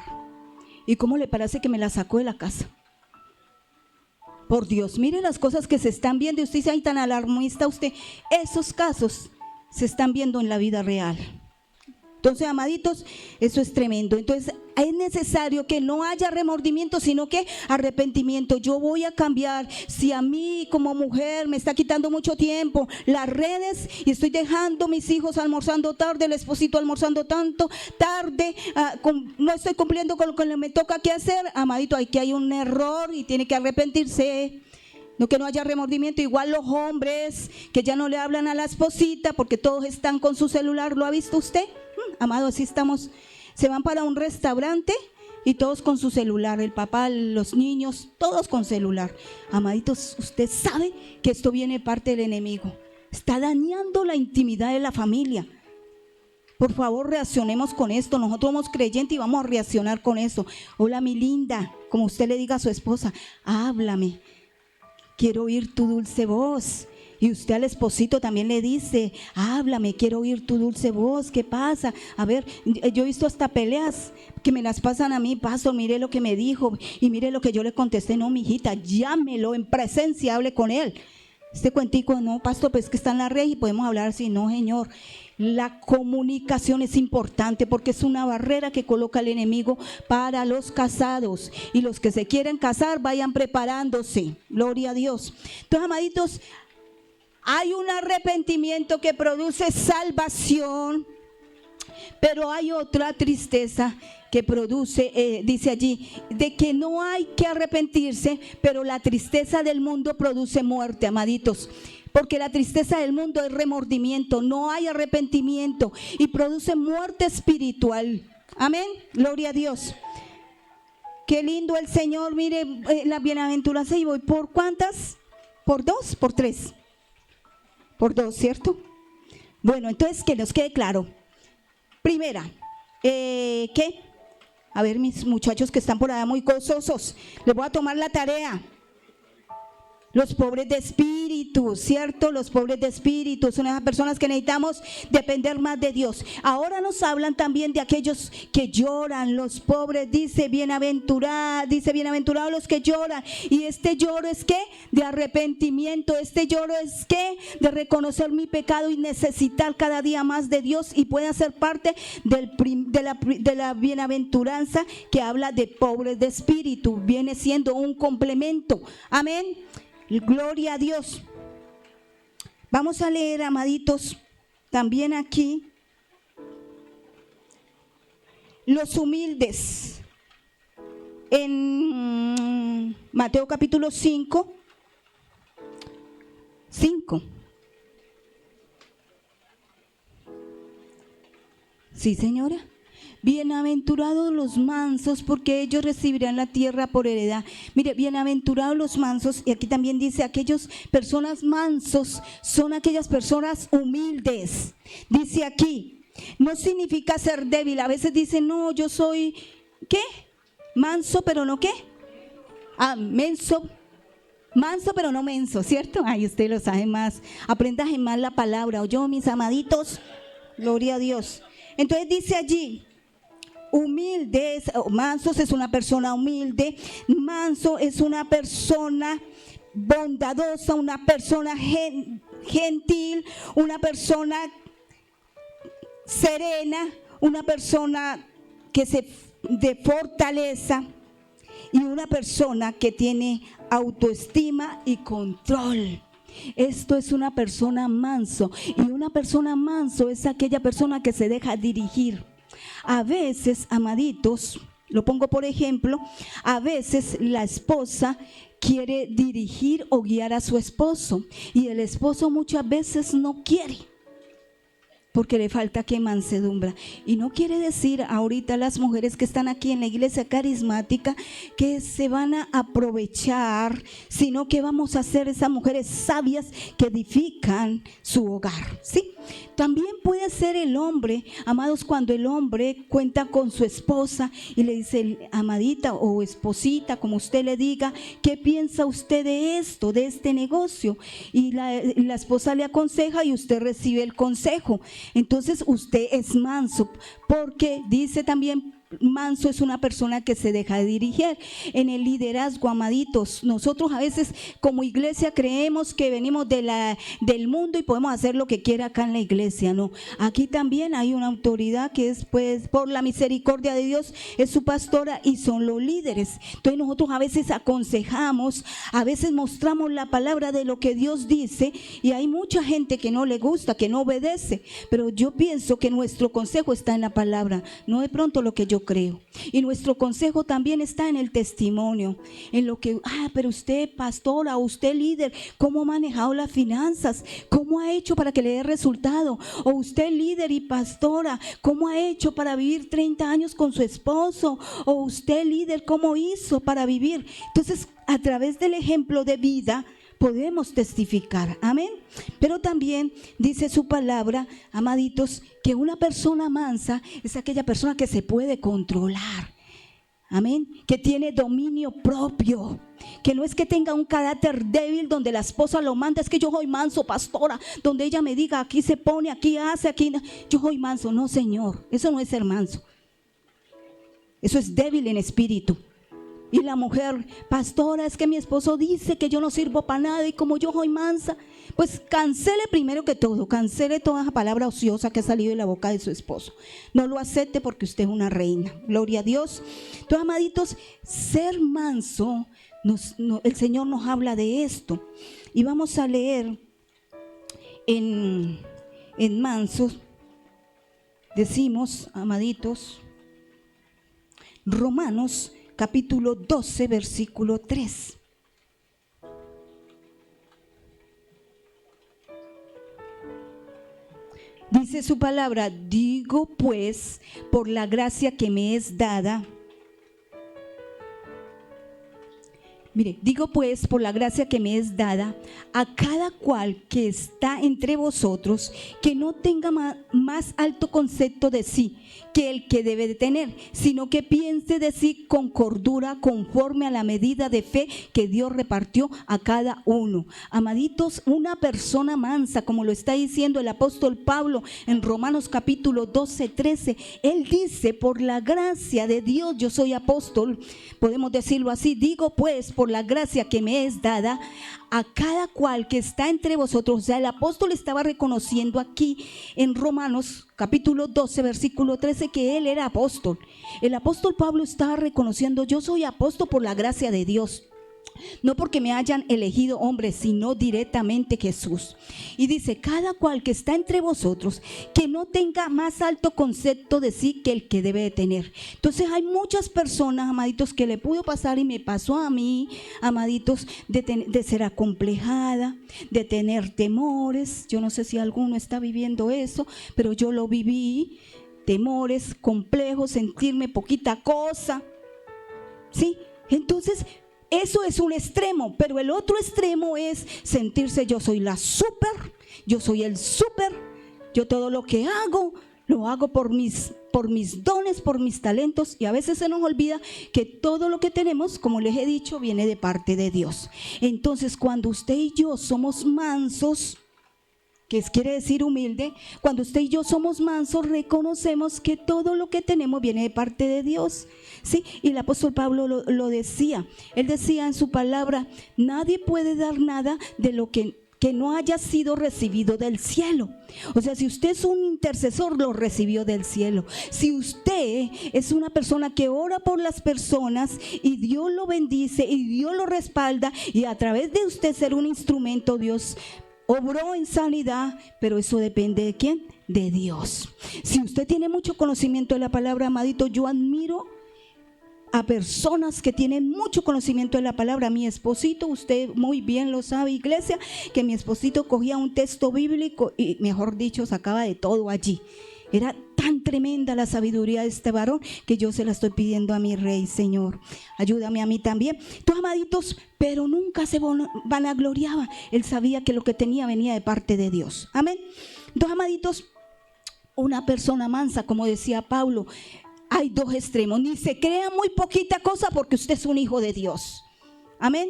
[SPEAKER 1] ¿Y cómo le parece que me la sacó de la casa? Por Dios, mire las cosas que se están viendo. Y usted dice: ay, tan alarmista usted. Esos casos se están viendo en la vida real. Entonces, amaditos, eso es tremendo. Entonces, es necesario que no haya remordimiento, sino que arrepentimiento. Yo voy a cambiar. Si a mí como mujer me está quitando mucho tiempo las redes y estoy dejando a mis hijos almorzando tarde, el esposito almorzando tanto tarde, no estoy cumpliendo con lo que me toca que hacer, amadito, aquí hay un error y tiene que arrepentirse. No que no haya remordimiento. Igual los hombres que ya no le hablan a la esposita porque todos están con su celular. ¿Lo ha visto usted? Amado, así estamos. Se van para un restaurante y todos con su celular, el papá, los niños, todos con celular. Amaditos, usted sabe que esto viene parte del enemigo. Está dañando la intimidad de la familia. Por favor, reaccionemos con esto. Nosotros somos creyentes y vamos a reaccionar con eso. Hola, mi linda, como usted le diga a su esposa: háblame, quiero oír tu dulce voz. Y usted al esposito también le dice: háblame, quiero oír tu dulce voz. ¿Qué pasa? A ver, yo he visto hasta peleas que me las pasan a mí: pastor, mire lo que me dijo y mire lo que yo le contesté. No, mijita, llámelo en presencia, hable con él. Este cuentico: no, pastor, pues que está en la red y podemos hablar así. No, señor. La comunicación es importante porque es una barrera que coloca el enemigo para los casados. Y los que se quieren casar, vayan preparándose. Gloria a Dios. Entonces, amaditos, hay un arrepentimiento que produce salvación, pero hay otra tristeza que produce, dice allí, de que no hay que arrepentirse, pero la tristeza del mundo produce muerte, amaditos. Porque la tristeza del mundo es remordimiento, no hay arrepentimiento y produce muerte espiritual. Amén, gloria a Dios. Qué lindo el Señor. Mire, la bienaventuranza, y voy por ¿cuántas? ¿Por 2? ¿Por 3? Por 2, ¿cierto? Bueno, entonces que nos quede claro. Primera, ¿qué? A ver, mis muchachos que están por allá muy gozosos, les voy a tomar la tarea. Los pobres de espíritu, ¿cierto? Los pobres de espíritu son esas personas que necesitamos depender más de Dios. Ahora nos hablan también de aquellos que lloran, los pobres, dice bienaventurados los que lloran. Y este lloro es ¿qué? De arrepentimiento. Este lloro es ¿qué? De reconocer mi pecado y necesitar cada día más de Dios, y puede ser parte de la bienaventuranza que habla de pobres de espíritu. Viene siendo un complemento. Amén. Gloria a Dios. Vamos a leer, amaditos, también aquí los humildes en Mateo capítulo 5. Sí, señora. Bienaventurados los mansos, porque ellos recibirán la tierra por heredad. Mire, bienaventurados los mansos, y aquí también dice aquellas personas mansos, son aquellas personas humildes. Dice aquí, no significa ser débil. A veces dicen: no, yo soy, ¿qué? Manso, pero no ¿qué? Manso, pero no menso, ¿cierto? Ay, usted lo sabe más. Aprendan más la palabra. ¿Oyó, mis amaditos? Gloria a Dios. Entonces dice allí: humilde, mansos es una persona humilde, manso es una persona bondadosa, una persona gentil, una persona serena, una persona de fortaleza y una persona que tiene autoestima y control. Esto es una persona manso, y una persona manso es aquella persona que se deja dirigir. A veces, amaditos, lo pongo por ejemplo, a veces la esposa quiere dirigir o guiar a su esposo y el esposo muchas veces no quiere, porque le falta que mansedumbre. Y no quiere decir ahorita las mujeres que están aquí en la iglesia carismática que se van a aprovechar, sino que vamos a ser esas mujeres sabias que edifican su hogar, ¿sí? También puede ser el hombre, amados, cuando el hombre cuenta con su esposa y le dice, amadita o esposita, como usted le diga, ¿qué piensa usted de esto, de este negocio? Y la esposa le aconseja y usted recibe el consejo. Entonces usted es manso, porque dice también, manso es una persona que se deja dirigir. En el liderazgo, amaditos, nosotros a veces como iglesia creemos que venimos del mundo y podemos hacer lo que quiera acá en la iglesia. No, aquí también hay una autoridad que es, pues, por la misericordia de Dios, es su pastora y son los líderes. Entonces nosotros a veces aconsejamos, a veces mostramos la palabra de lo que Dios dice, y hay mucha gente que no le gusta, que no obedece, pero yo pienso que nuestro consejo está en la palabra, no de pronto lo que yo creo. Y nuestro consejo también está en el testimonio, en lo que, pero usted pastora, usted líder, ¿cómo ha manejado las finanzas? ¿Cómo ha hecho para que le dé resultado? O usted líder y pastora, ¿cómo ha hecho para vivir 30 años con su esposo? O usted líder, ¿cómo hizo para vivir? Entonces, a través del ejemplo de vida podemos testificar, amén. Pero también dice su palabra, amaditos, que una persona mansa es aquella persona que se puede controlar, amén, que tiene dominio propio, que no es que tenga un carácter débil donde la esposa lo manda, es que yo soy manso, pastora, donde ella me diga, aquí se pone, aquí hace, aquí no. Yo soy manso. No, señor, eso no es ser manso, eso es débil en espíritu. Y la mujer, pastora, es que mi esposo dice que yo no sirvo para nada y como yo soy mansa, pues cancele primero que todo, cancele toda esa palabra ociosa que ha salido de la boca de su esposo. No lo acepte porque usted es una reina. Gloria a Dios. Entonces, amaditos, ser manso, el Señor nos habla de esto. Y vamos a leer en mansos, decimos, amaditos, Romanos capítulo 12, versículo 3. Dice su palabra, digo pues, por la gracia que me es dada. Mire, digo pues, por la gracia que me es dada, a cada cual que está entre vosotros, que no tenga más alto concepto de sí que el que debe de tener, sino que piense de sí con cordura, conforme a la medida de fe que Dios repartió a cada uno. Amaditos, una persona mansa, como lo está diciendo el apóstol Pablo en Romanos capítulo 12, 13, él dice, por la gracia de Dios yo soy apóstol, podemos decirlo así, digo pues, por la gracia que me es dada, a cada cual que está entre vosotros. O sea, el apóstol estaba reconociendo aquí en Romanos capítulo 12, versículo 13, que él era apóstol. El apóstol Pablo estaba reconociendo, yo soy apóstol por la gracia de Dios. No porque me hayan elegido hombres, sino directamente Jesús. Y dice, cada cual que está entre vosotros, que no tenga más alto concepto de sí que el que debe de tener. Entonces hay muchas personas, amaditos, que le pudo pasar y me pasó a mí, amaditos, de ser acomplejada, de tener temores. Yo no sé si alguno está viviendo eso, pero yo lo viví. Temores, complejos, sentirme poquita cosa, ¿sí? Entonces eso es un extremo, pero el otro extremo es sentirse yo soy la súper, yo soy el súper, yo todo lo que hago, lo hago por mis dones, por mis talentos, y a veces se nos olvida que todo lo que tenemos, como les he dicho, viene de parte de Dios. Entonces, cuando usted y yo somos mansos, que quiere decir humilde, cuando usted y yo somos mansos, reconocemos que todo lo que tenemos viene de parte de Dios, ¿sí? Y el apóstol Pablo lo decía, él decía en su palabra, nadie puede dar nada de lo que no haya sido recibido del cielo. O sea, si usted es un intercesor, lo recibió del cielo. Si usted es una persona que ora por las personas y Dios lo bendice y Dios lo respalda, y a través de usted ser un instrumento, Dios obró en sanidad, pero eso depende de ¿quién? De Dios. Si usted tiene mucho conocimiento de la palabra, amadito, yo admiro a personas que tienen mucho conocimiento de la palabra. Mi esposito, usted muy bien lo sabe, iglesia, que mi esposito cogía un texto bíblico y, mejor dicho, sacaba de todo allí. Era tan tremenda la sabiduría de este varón que yo se la estoy pidiendo a mi Rey. Señor, ayúdame a mí también. Tú, amaditos, pero nunca se vanagloriaba. Él sabía que lo que tenía venía de parte de Dios. Amén. Entonces, amaditos, una persona mansa, como decía Pablo, hay dos extremos. Ni se crea muy poquita cosa porque usted es un hijo de Dios. Amén.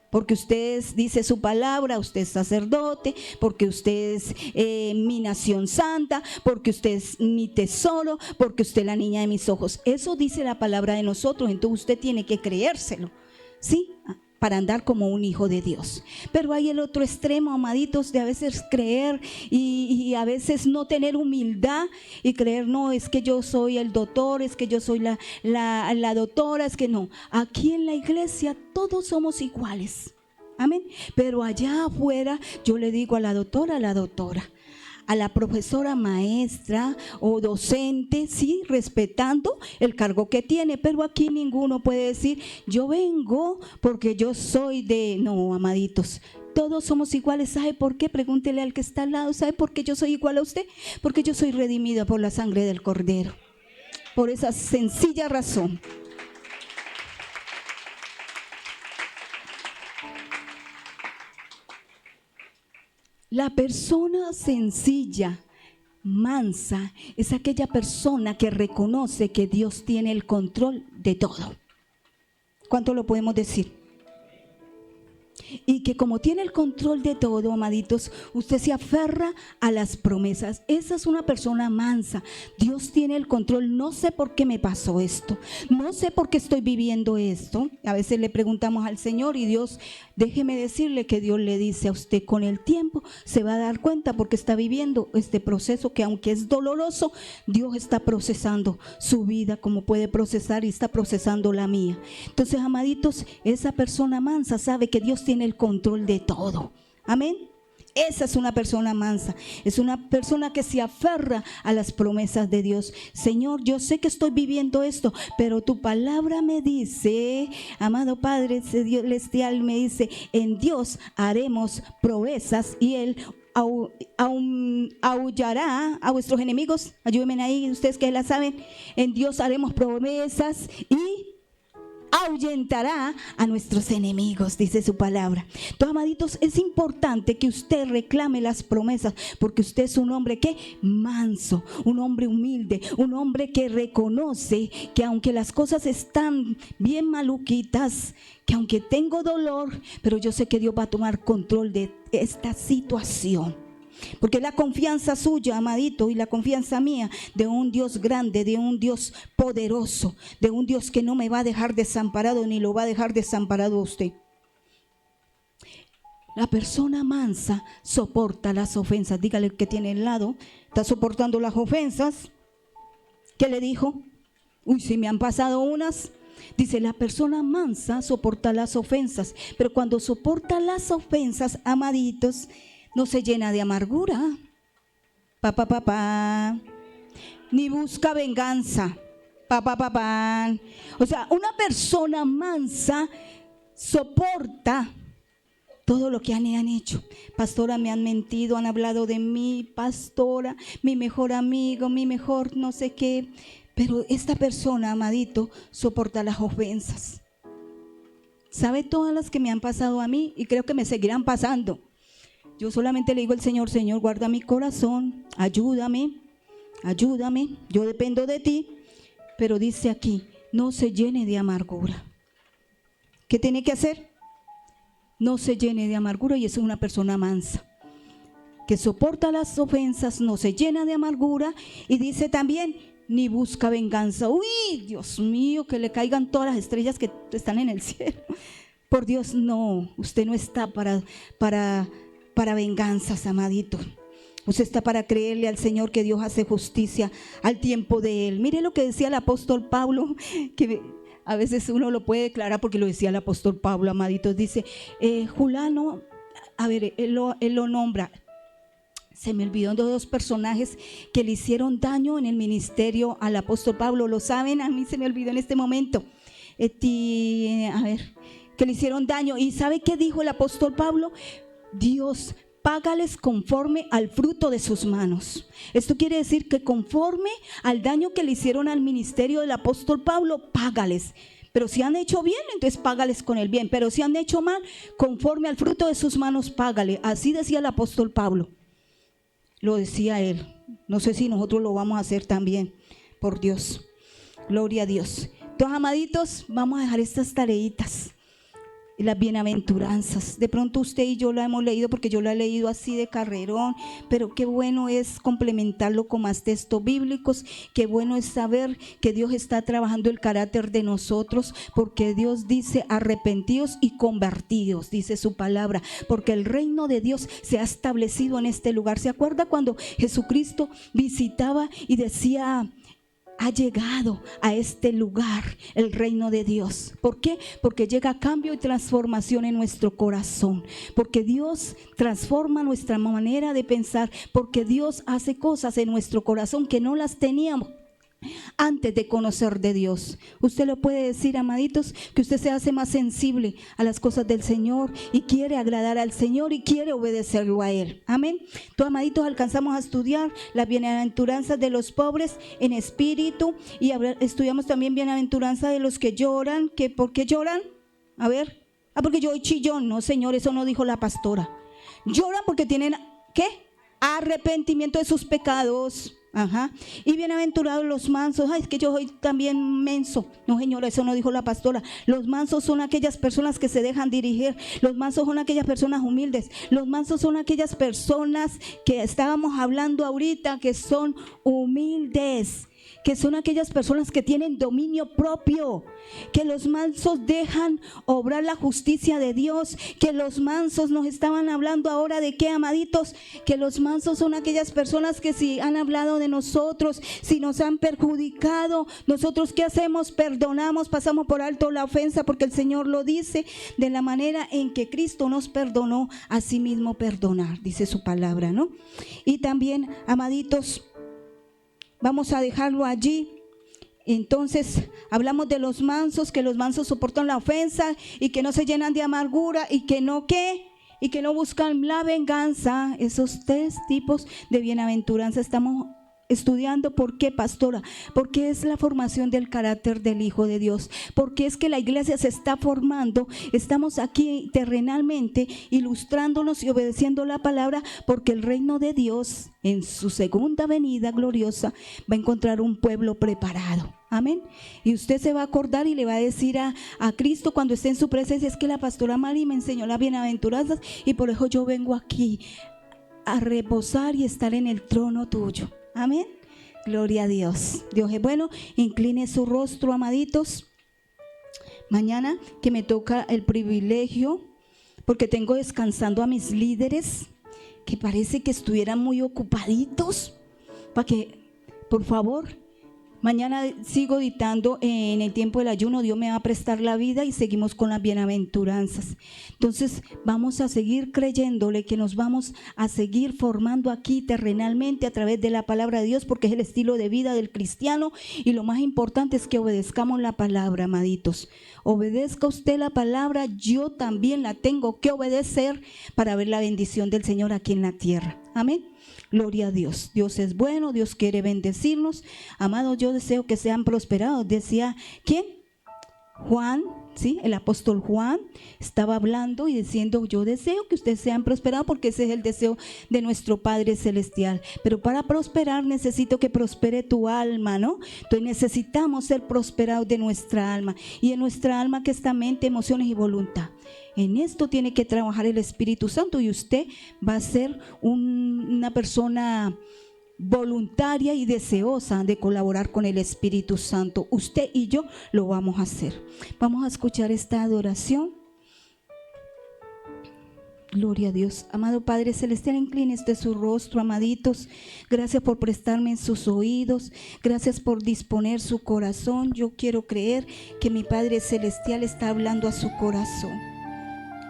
[SPEAKER 1] Porque usted dice su palabra, usted es sacerdote, porque usted es mi nación santa, porque usted es mi tesoro, porque usted es la niña de mis ojos. Eso dice la palabra de nosotros, entonces usted tiene que creérselo, ¿sí? Para andar como un hijo de Dios. Pero hay el otro extremo, amaditos, de a veces creer y a veces no tener humildad y creer, no, es que yo soy el doctor, es que yo soy la doctora, es que no. Aquí en la iglesia todos somos iguales. Amén. Pero allá afuera yo le digo a la doctora, a la profesora, maestra o docente, sí, respetando el cargo que tiene, pero aquí ninguno puede decir, yo vengo porque yo soy de... No, amaditos, todos somos iguales. ¿Sabe por qué? Pregúntele al que está al lado. ¿Sabe por qué yo soy igual a usted? Porque yo soy redimida por la sangre del Cordero. Por esa sencilla razón. La persona sencilla, mansa, es aquella persona que reconoce que Dios tiene el control de todo. ¿Cuánto lo podemos decir? Y que como tiene el control de todo, amaditos, usted se aferra a las promesas. Esa es una persona mansa. Dios tiene el control. No sé por qué me pasó esto, no sé por qué estoy viviendo esto. A veces le preguntamos al Señor y Dios, déjeme decirle que Dios le dice a usted, con el tiempo se va a dar cuenta porque está viviendo este proceso que, aunque es doloroso, Dios está procesando su vida como puede procesar y está procesando la mía. Entonces, amaditos, esa persona mansa sabe que Dios tiene el control de todo. Amén. Esa es una persona mansa, es una persona que se aferra a las promesas de Dios. Señor, yo sé que estoy viviendo esto, pero tu palabra me dice, amado Padre Celestial, me dice, en Dios haremos proezas y Él aullará a vuestros enemigos. Ayúdenme ahí, ustedes que la saben. En Dios haremos promesas y ahuyentará a nuestros enemigos, dice su palabra. Entonces, amaditos, es importante que usted reclame las promesas, porque usted es un hombre que manso, un hombre humilde, un hombre que reconoce que aunque las cosas están bien maluquitas, que aunque tengo dolor, pero yo sé que Dios va a tomar control de esta situación. Porque la confianza suya, amadito, y la confianza mía de un Dios grande, de un Dios poderoso, de un Dios que no me va a dejar desamparado ni lo va a dejar desamparado a usted. La persona mansa soporta las ofensas. Dígale que tiene al lado, está soportando las ofensas. ¿Qué le dijo? Uy, si me han pasado unas. Dice, la persona mansa soporta las ofensas, pero cuando soporta las ofensas, amaditos, no se llena de amargura, ni busca venganza, O sea, una persona mansa soporta todo lo que han hecho. Pastora, me han mentido, han hablado de mí, pastora, mi mejor amigo, mi mejor no sé qué. Pero esta persona, amadito, soporta las ofensas. ¿Sabe todas las que me han pasado a mí? Y creo que me seguirán pasando. Yo solamente le digo al Señor, Señor, guarda mi corazón, ayúdame, yo dependo de ti. Pero dice aquí, no se llene de amargura. ¿Qué tiene que hacer? No se llene de amargura, y es una persona mansa. que soporta las ofensas, no se llena de amargura, y dice también, ni busca venganza. Uy, Dios mío, que le caigan todas las estrellas que están en el cielo. Por Dios, no, usted no está para venganzas, amadito. Usted está para creerle al Señor que Dios hace justicia al tiempo de Él. Mire lo que decía el apóstol Pablo, que a veces uno lo puede declarar porque lo decía el apóstol Pablo, amaditos. Dice, Julano, a ver, él lo nombra. Se me olvidó de dos personajes que le hicieron daño en el ministerio al apóstol Pablo. ¿Lo saben? A mí se me olvidó en este momento. A ver, que le hicieron daño. ¿Y sabe qué dijo el apóstol Pablo? Dios, págales conforme al fruto de sus manos. Esto quiere decir que conforme al daño que le hicieron al ministerio del apóstol Pablo, págales. Pero si han hecho bien, entonces págales con el bien. Pero si han hecho mal, conforme al fruto de sus manos, págale. Así decía el apóstol Pablo. Lo decía él. No sé si nosotros lo vamos a hacer también. Por Dios. Gloria a Dios. Entonces, amaditos, vamos a dejar estas tareitas. Y las bienaventuranzas. De pronto usted y yo la hemos leído porque yo la he leído así de carrerón, pero qué bueno es complementarlo con más textos bíblicos. Qué bueno es saber que Dios está trabajando el carácter de nosotros, porque Dios dice arrepentidos y convertidos, dice su palabra, porque el reino de Dios se ha establecido en este lugar. ¿Se acuerda cuando Jesucristo visitaba y decía: ha llegado a este lugar el reino de Dios? ¿Por qué? Porque llega cambio y transformación en nuestro corazón, porque Dios transforma nuestra manera de pensar, porque Dios hace cosas en nuestro corazón que no las teníamos antes de conocer de Dios. Usted lo puede decir, amaditos, que usted se hace más sensible a las cosas del Señor y quiere agradar al Señor y quiere obedecerlo a Él. Amén. Entonces, amaditos, alcanzamos a estudiar las bienaventuranzas de los pobres en espíritu, y estudiamos también bienaventuranza de los que lloran. ¿Que por qué lloran? A ver, porque yo soy chillón. No, Señor, eso no dijo la pastora. Lloran porque tienen, ¿qué? Arrepentimiento de sus pecados. Ajá. Y bienaventurados los mansos. Ay, es que yo soy también menso. No, señora, eso no dijo la pastora. Los mansos son aquellas personas que se dejan dirigir. Los mansos son aquellas personas humildes. Los mansos son aquellas personas que estábamos hablando ahorita, que son humildes, que son aquellas personas que tienen dominio propio, que los mansos dejan obrar la justicia de Dios, que los mansos, nos estaban hablando ahora de qué, amaditos, que los mansos son aquellas personas que si han hablado de nosotros, si nos han perjudicado, nosotros ¿qué hacemos? Perdonamos, pasamos por alto la ofensa, porque el Señor lo dice, de la manera en que Cristo nos perdonó, así mismo perdonar, dice su palabra, ¿no? Y también, amaditos, vamos a dejarlo allí. Entonces hablamos de los mansos, que los mansos soportan la ofensa y que no se llenan de amargura y que no buscan la venganza. Esos tres tipos de bienaventuranza estamos estudiando. ¿Por qué, pastora? Porque es la formación del carácter del Hijo de Dios, porque es que la iglesia se está formando. Estamos aquí terrenalmente ilustrándonos y obedeciendo la palabra, porque el reino de Dios en su segunda venida gloriosa va a encontrar un pueblo preparado. Amén. Y usted se va a acordar y le va a decir a Cristo cuando esté en su presencia: es que la pastora Mari me enseñó las bienaventuranzas y por eso yo vengo aquí a reposar y estar en el trono tuyo. Amén. Gloria a Dios. Dios es bueno. Incline su rostro, amaditos. Mañana que me toca el privilegio, porque tengo descansando a mis líderes, que parece que estuvieran muy ocupaditos, para que, por favor, mañana sigo editando en el tiempo del ayuno. Dios me va a prestar la vida y seguimos con las bienaventuranzas. Entonces vamos a seguir creyéndole que nos vamos a seguir formando aquí terrenalmente a través de la palabra de Dios, porque es el estilo de vida del cristiano, y lo más importante es que obedezcamos la palabra, amaditos. Obedezca usted la palabra, yo también la tengo que obedecer para ver la bendición del Señor aquí en la tierra. Amén. Gloria a Dios. Dios es bueno, Dios quiere bendecirnos. Amados, yo deseo que sean prosperados. Decía, ¿quién? Juan, ¿sí? El apóstol Juan estaba hablando y diciendo: yo deseo que ustedes sean prosperados, porque ese es el deseo de nuestro Padre Celestial. Pero para prosperar necesito que prospere tu alma, ¿no? Entonces necesitamos ser prosperados de nuestra alma. Y en nuestra alma, que está mente, emociones y voluntad. En esto tiene que trabajar el Espíritu Santo, y usted va a ser una persona voluntaria y deseosa de colaborar con el Espíritu Santo. Usted y yo lo vamos a hacer. Vamos a escuchar esta adoración. Gloria a Dios. Amado Padre Celestial, incline su rostro, amaditos. Gracias por prestarme en sus oídos. Gracias por disponer su corazón. Yo quiero creer que mi Padre Celestial está hablando a su corazón.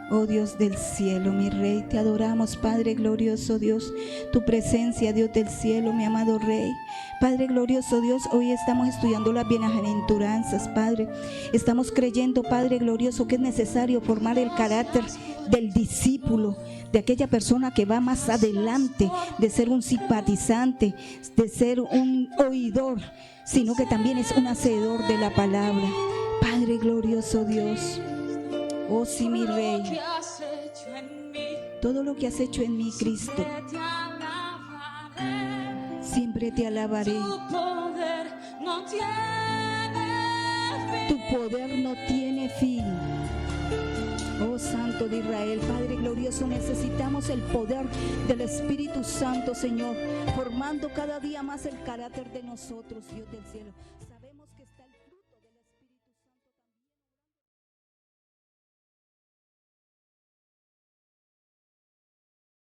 [SPEAKER 1] Oh Dios del cielo, mi Rey, te adoramos, Padre glorioso Dios, tu presencia, Dios del cielo, mi amado Rey. Padre glorioso Dios, hoy estamos estudiando las bienaventuranzas, Padre. Estamos creyendo, Padre glorioso, que es necesario formar el carácter del discípulo, de aquella persona que va más adelante de ser un simpatizante, de ser un oidor, sino que también es un hacedor de la palabra. Padre glorioso Dios, oh sí, mi Rey, todo lo que has hecho en mí, Cristo, siempre te alabaré. Tu poder no tiene fin. Oh Santo de Israel, Padre glorioso, necesitamos el poder del Espíritu Santo, Señor, formando cada día más el carácter de nosotros, Dios del cielo.